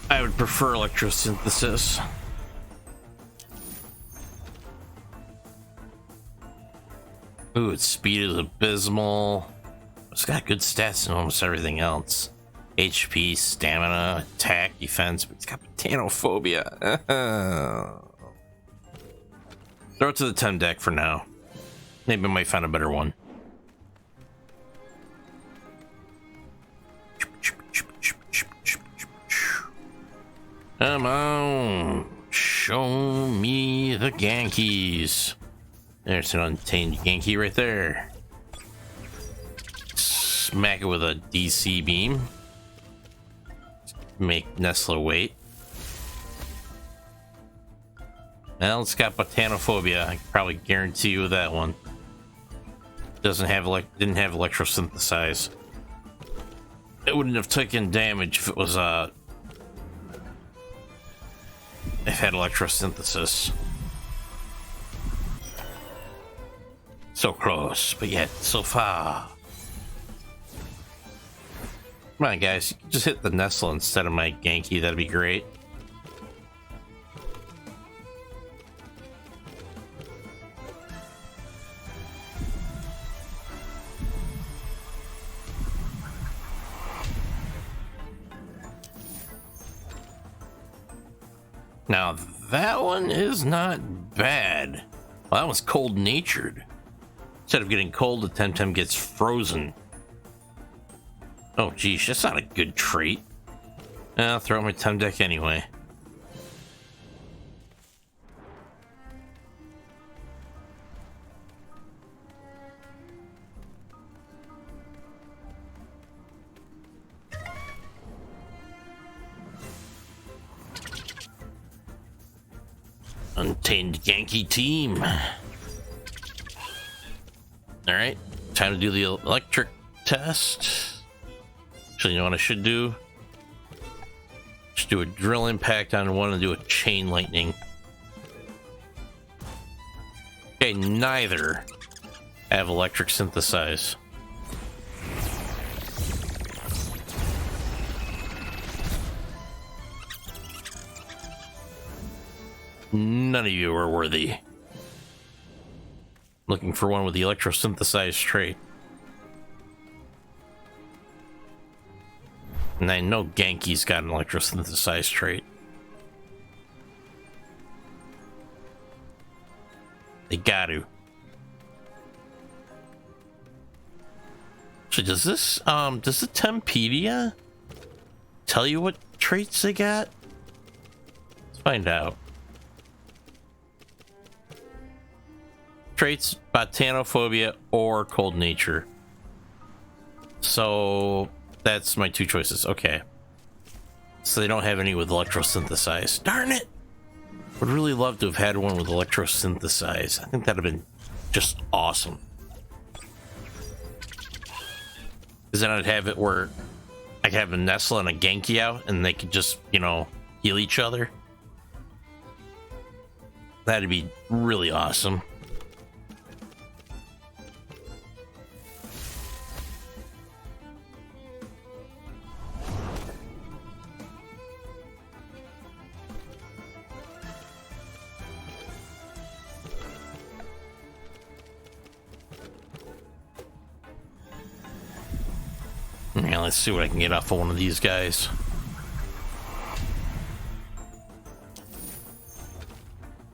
[SPEAKER 1] I would prefer electrosynthesis. Ooh, its speed is abysmal. It's got good stats in almost everything else. HP, stamina, attack, defense, but it's got botanophobia. Throw it to the Tem deck for now. Maybe I might find a better one. Come on, show me the Genkies. There's an untamed Genki right there. Smack it with a DC beam. Make Nestle wait. Well, it's got botanophobia. I can probably guarantee you that one. Doesn't have didn't have electrosynthesize. It wouldn't have taken damage if it was if it had electrosynthesis. So close, but yet so far. Come on, guys, just hit the Nestle instead of my Genki. That'd be great. Now, that one is not bad. Well, that was cold-natured. Instead of getting cold, the Temtem gets frozen. Oh, geez, that's not a good trait. I'll throw out my Tem deck anyway. Untamed Yankee team. Alright, time to do the electric test. Actually, you know what I should do? Just do a drill impact on one and do a chain lightning. Okay, neither have electric synthesize. None of you are worthy. Looking for one with the electrosynthesized trait. And I know Genki's got an electrosynthesized trait. They got to. So does this, does the Tempedia tell you what traits they got? Let's find out. Traits, botanophobia or cold nature. So that's my two choices. Okay. So they don't have any with electrosynthesize. Darn it! Would really love to have had one with electrosynthesize. I think that'd have been just awesome. Because then I'd have it where I could have a Nestle and a Genki out and they could just, you know, heal each other. That'd be really awesome. Yeah, let's see what I can get off of one of these guys.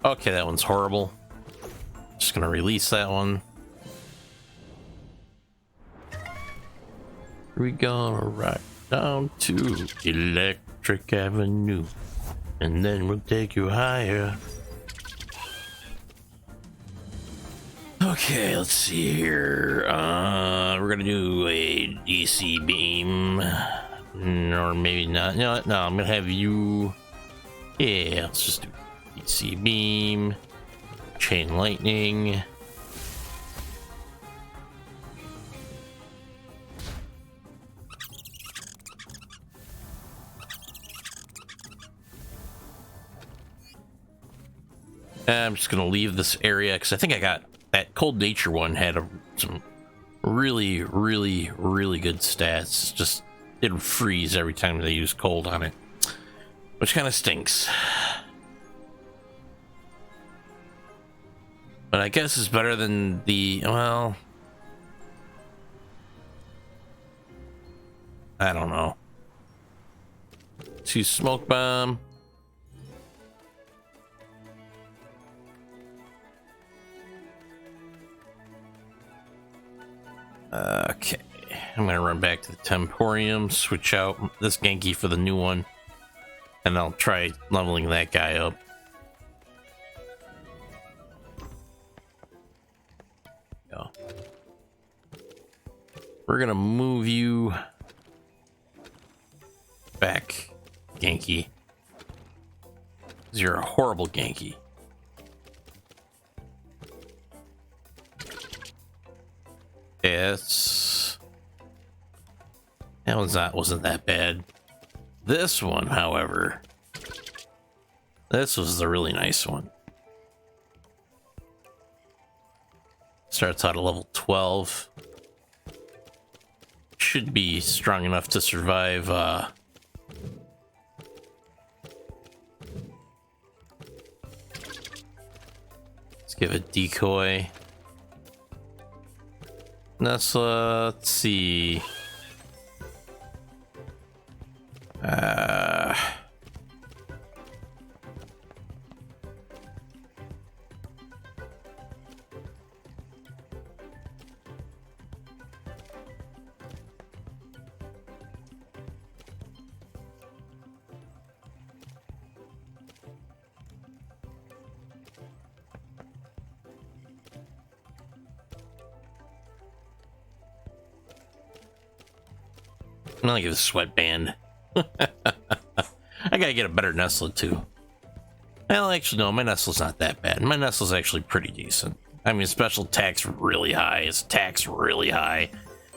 [SPEAKER 1] Okay, that one's horrible. Just gonna release that one. We're gonna ride down to Electric Avenue, and then we'll take you higher. Okay, let's see here. We're gonna do a DC beam, or maybe not. You know what? No, I'm gonna have you. Yeah, let's just do DC beam, chain lightning. I'm just gonna leave this area because I think I got that cold nature one had some really good stats. Just it'd freeze every time they use cold on it, which kind of stinks. But I guess it's better than the, well, I don't know. Let's use smoke bomb. Okay, I'm gonna run back to the Temporium, switch out this Genki for the new one, and I'll try leveling that guy up. Go. We're gonna move you back, Genki. 'Cause you're a horrible Genki. It's wasn't that bad. This one, however, this was the really nice one. Starts out at level 12. Should be strong enough to survive let's give it decoy. Let's see. I'm gonna give it a sweatband. I gotta get a better Nestle too. Well, actually, no, my Nestle's not that bad. My Nestle's actually pretty decent. I mean, special attack's really high, its attack's really high,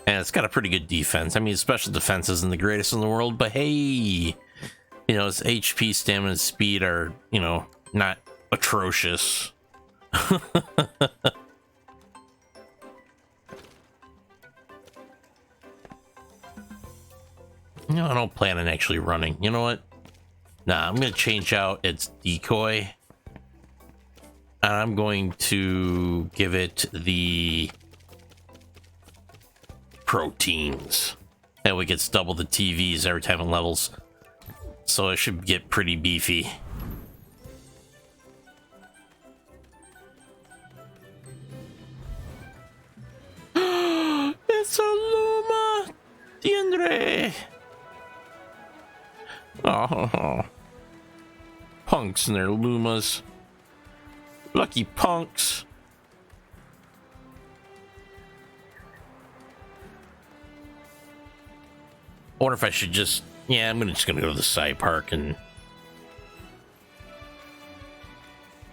[SPEAKER 1] and it's got a pretty good defense. I mean, special defense isn't the greatest in the world, but hey, you know, its HP, stamina, and speed are, you know, not atrocious. No, I don't plan on actually running. You know what? Nah, I'm going to change out its decoy. And I'm going to give it the proteins. That way it gets double the TVs every time it levels. So it should get pretty beefy. It's a Luma! Diandre! Oh, punks and their Lumas. Lucky punks. I wonder if I should just... Yeah, I'm just gonna go to the side park and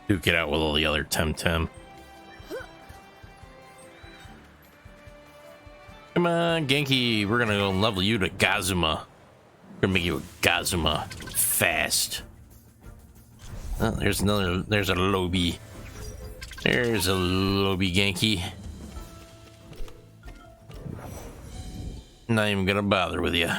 [SPEAKER 1] duke it out with all the other Temtem. Come on, Genki. We're gonna go level you to Gazuma. We're gonna make you a Gazuma fast. Oh, there's another. There's a Lobi. There's a Lobi Genki. Not even gonna bother with you.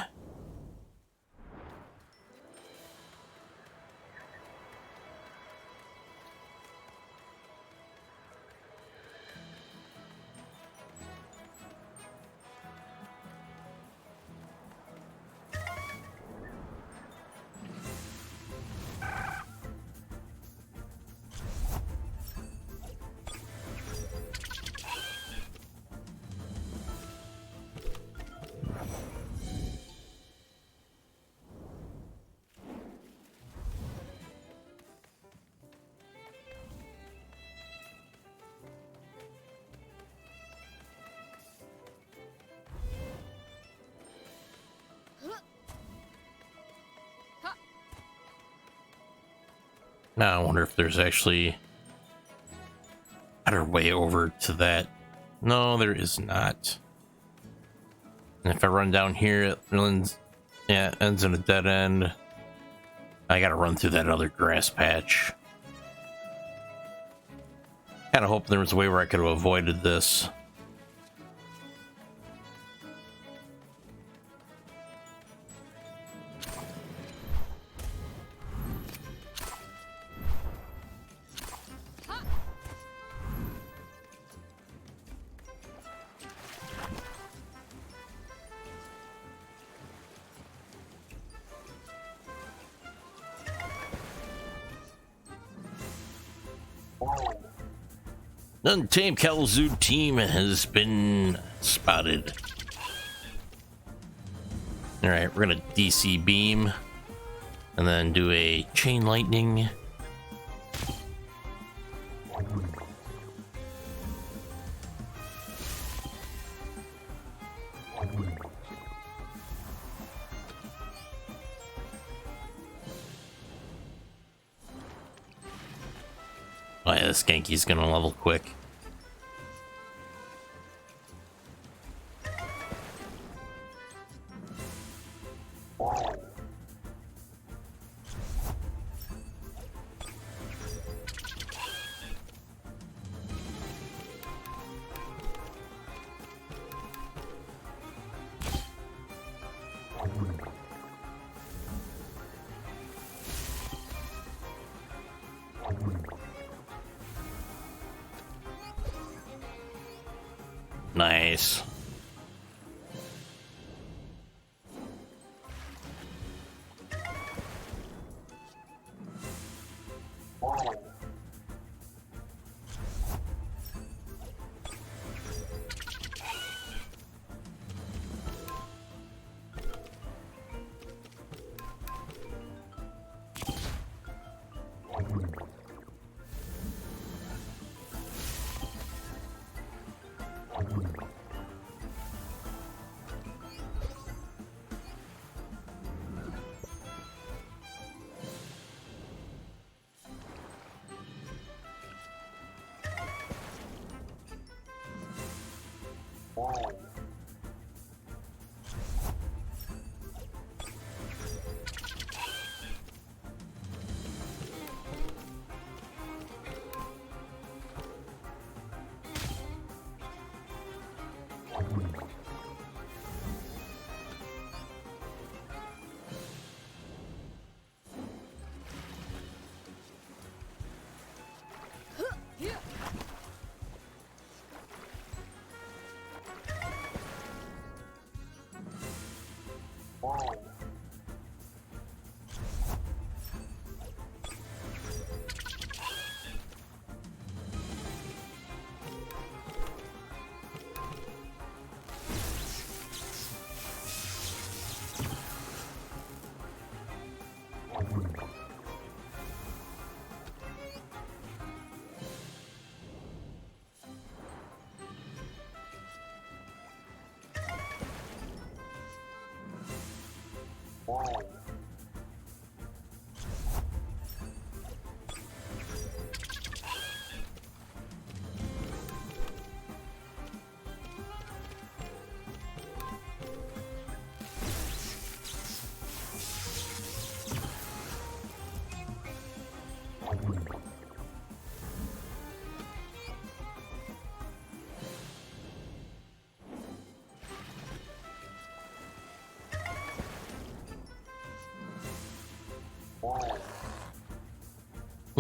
[SPEAKER 1] Now I wonder if there's actually a better way over to that. No, there is not. And if I run down here, it ends, yeah, it ends in a dead end. I gotta run through that other grass patch. Kinda hoping there was a way where I could have avoided this. Untamed Kalamazoo team has been spotted. Alright, we're gonna DC beam and then do a chain lightning. Oh yeah, this Genki's gonna level quick. Nice.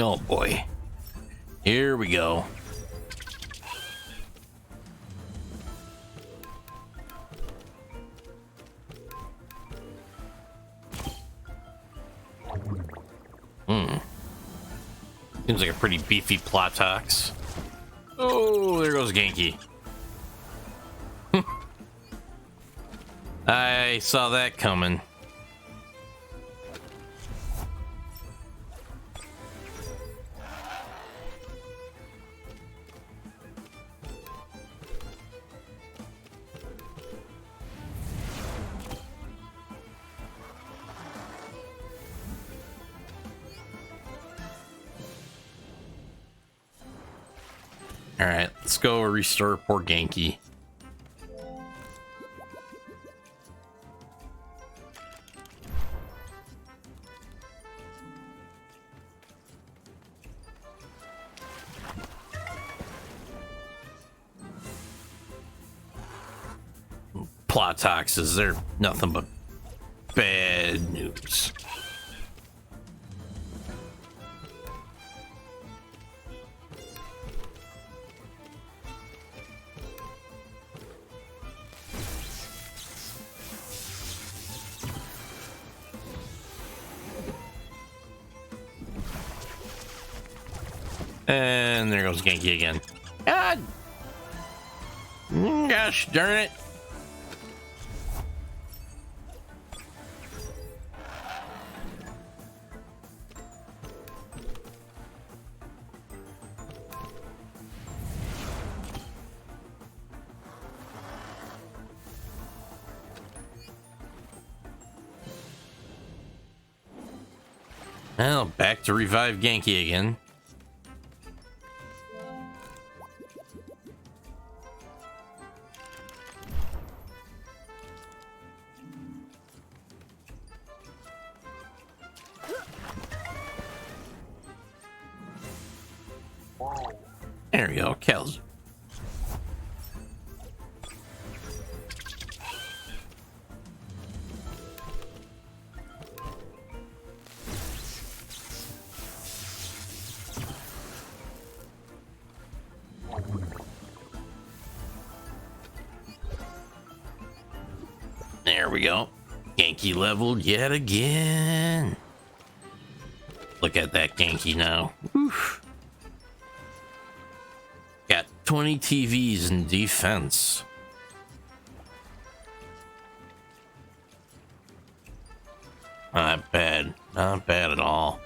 [SPEAKER 1] Oh boy. Here we go. Seems like a pretty beefy Platox. Oh, there goes Genki. I saw that coming. Alright, let's go restore poor Genki. Platoxes, they're nothing but bad news. And there goes Genki again. God! Gosh darn it. Well, back to revive Genki again. There we go, kills. There we go. Genki leveled yet again. Look at that Genki now. Oof. Got 20 TVs in defense. Not bad. Not bad at all.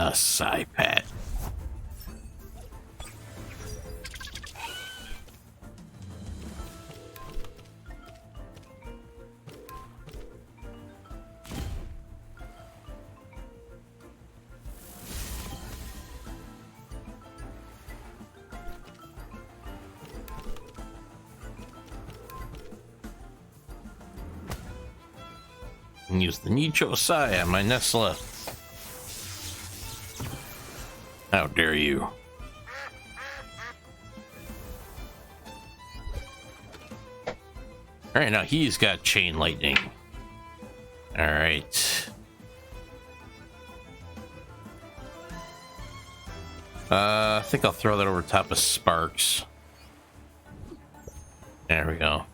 [SPEAKER 1] A sigh pet. And use the Nicho Sai on my Nestle. How dare you? Alright, now he's got Chain Lightning. Alright. I think I'll throw that over top of Sparks. There we go.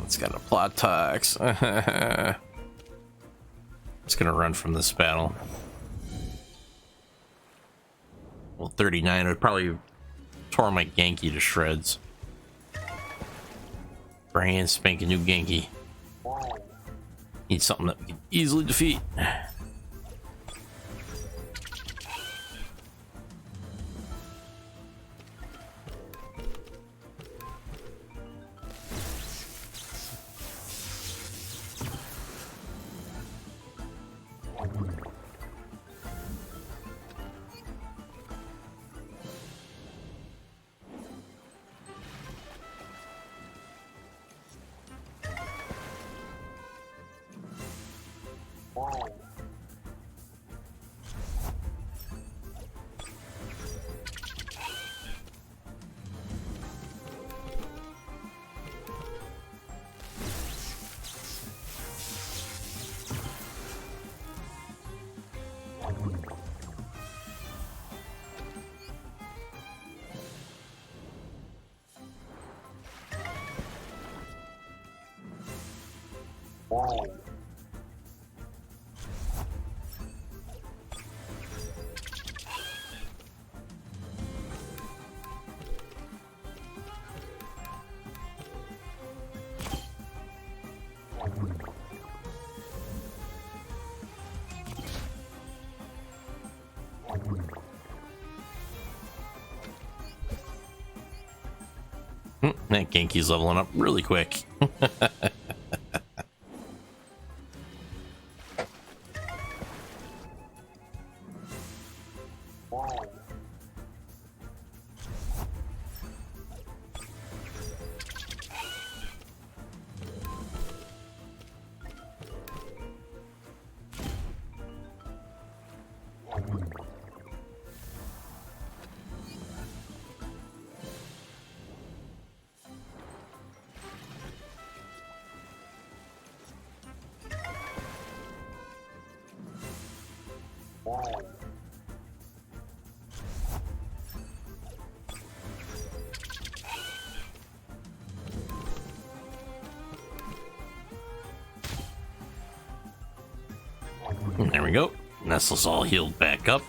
[SPEAKER 1] It's got a plot tox. It's gonna run from this battle. Well, 39 would probably tore my Genki to shreds. Brand spanking new Genki. Need something that we can easily defeat. That Genki's leveling up really quick. There we go. Nestle's all healed back up.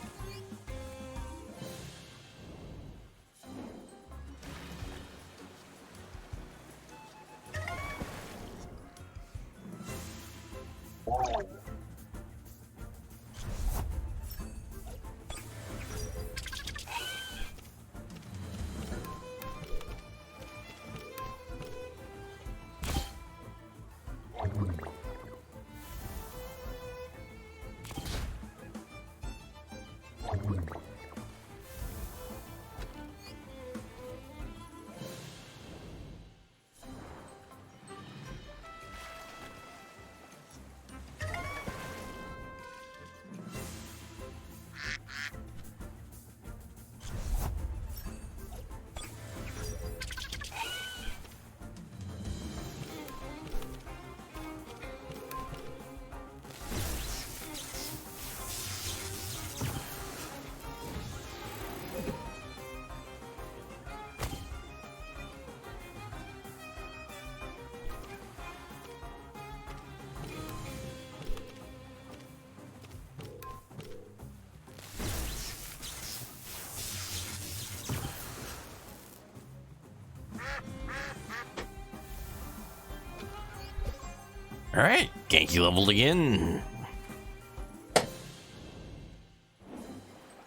[SPEAKER 1] All right, Genki leveled again.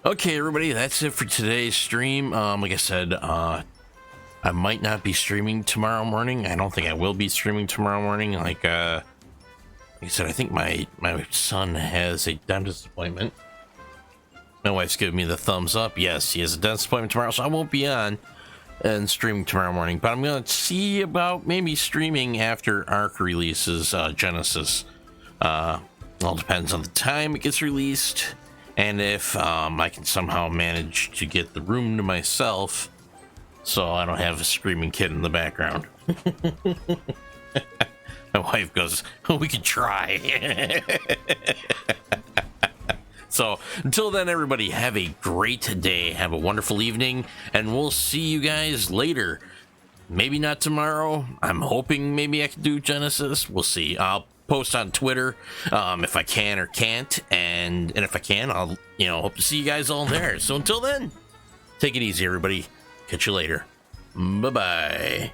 [SPEAKER 1] Okay, everybody, that's it for today's stream. Like I said, I might not be streaming tomorrow morning. I don't think I will be streaming tomorrow morning. Like I said, I think my son has a dentist appointment. My wife's giving me the thumbs up. Yes, he has a dentist appointment tomorrow, so I won't be on and streaming tomorrow morning. But I'm going to see about maybe streaming after Arc releases Genesis. All depends on the time it gets released, and if I can somehow manage to get the room to myself so I don't have a screaming kid in the background. My wife goes, we could try. So until then, everybody, have a great day. Have a wonderful evening, and we'll see you guys later. Maybe not tomorrow. I'm hoping maybe I can do Genesis. We'll see. I'll post on Twitter if I can or can't, and if I can, I'll hope to see you guys all there. So until then, take it easy, everybody. Catch you later. Bye-bye.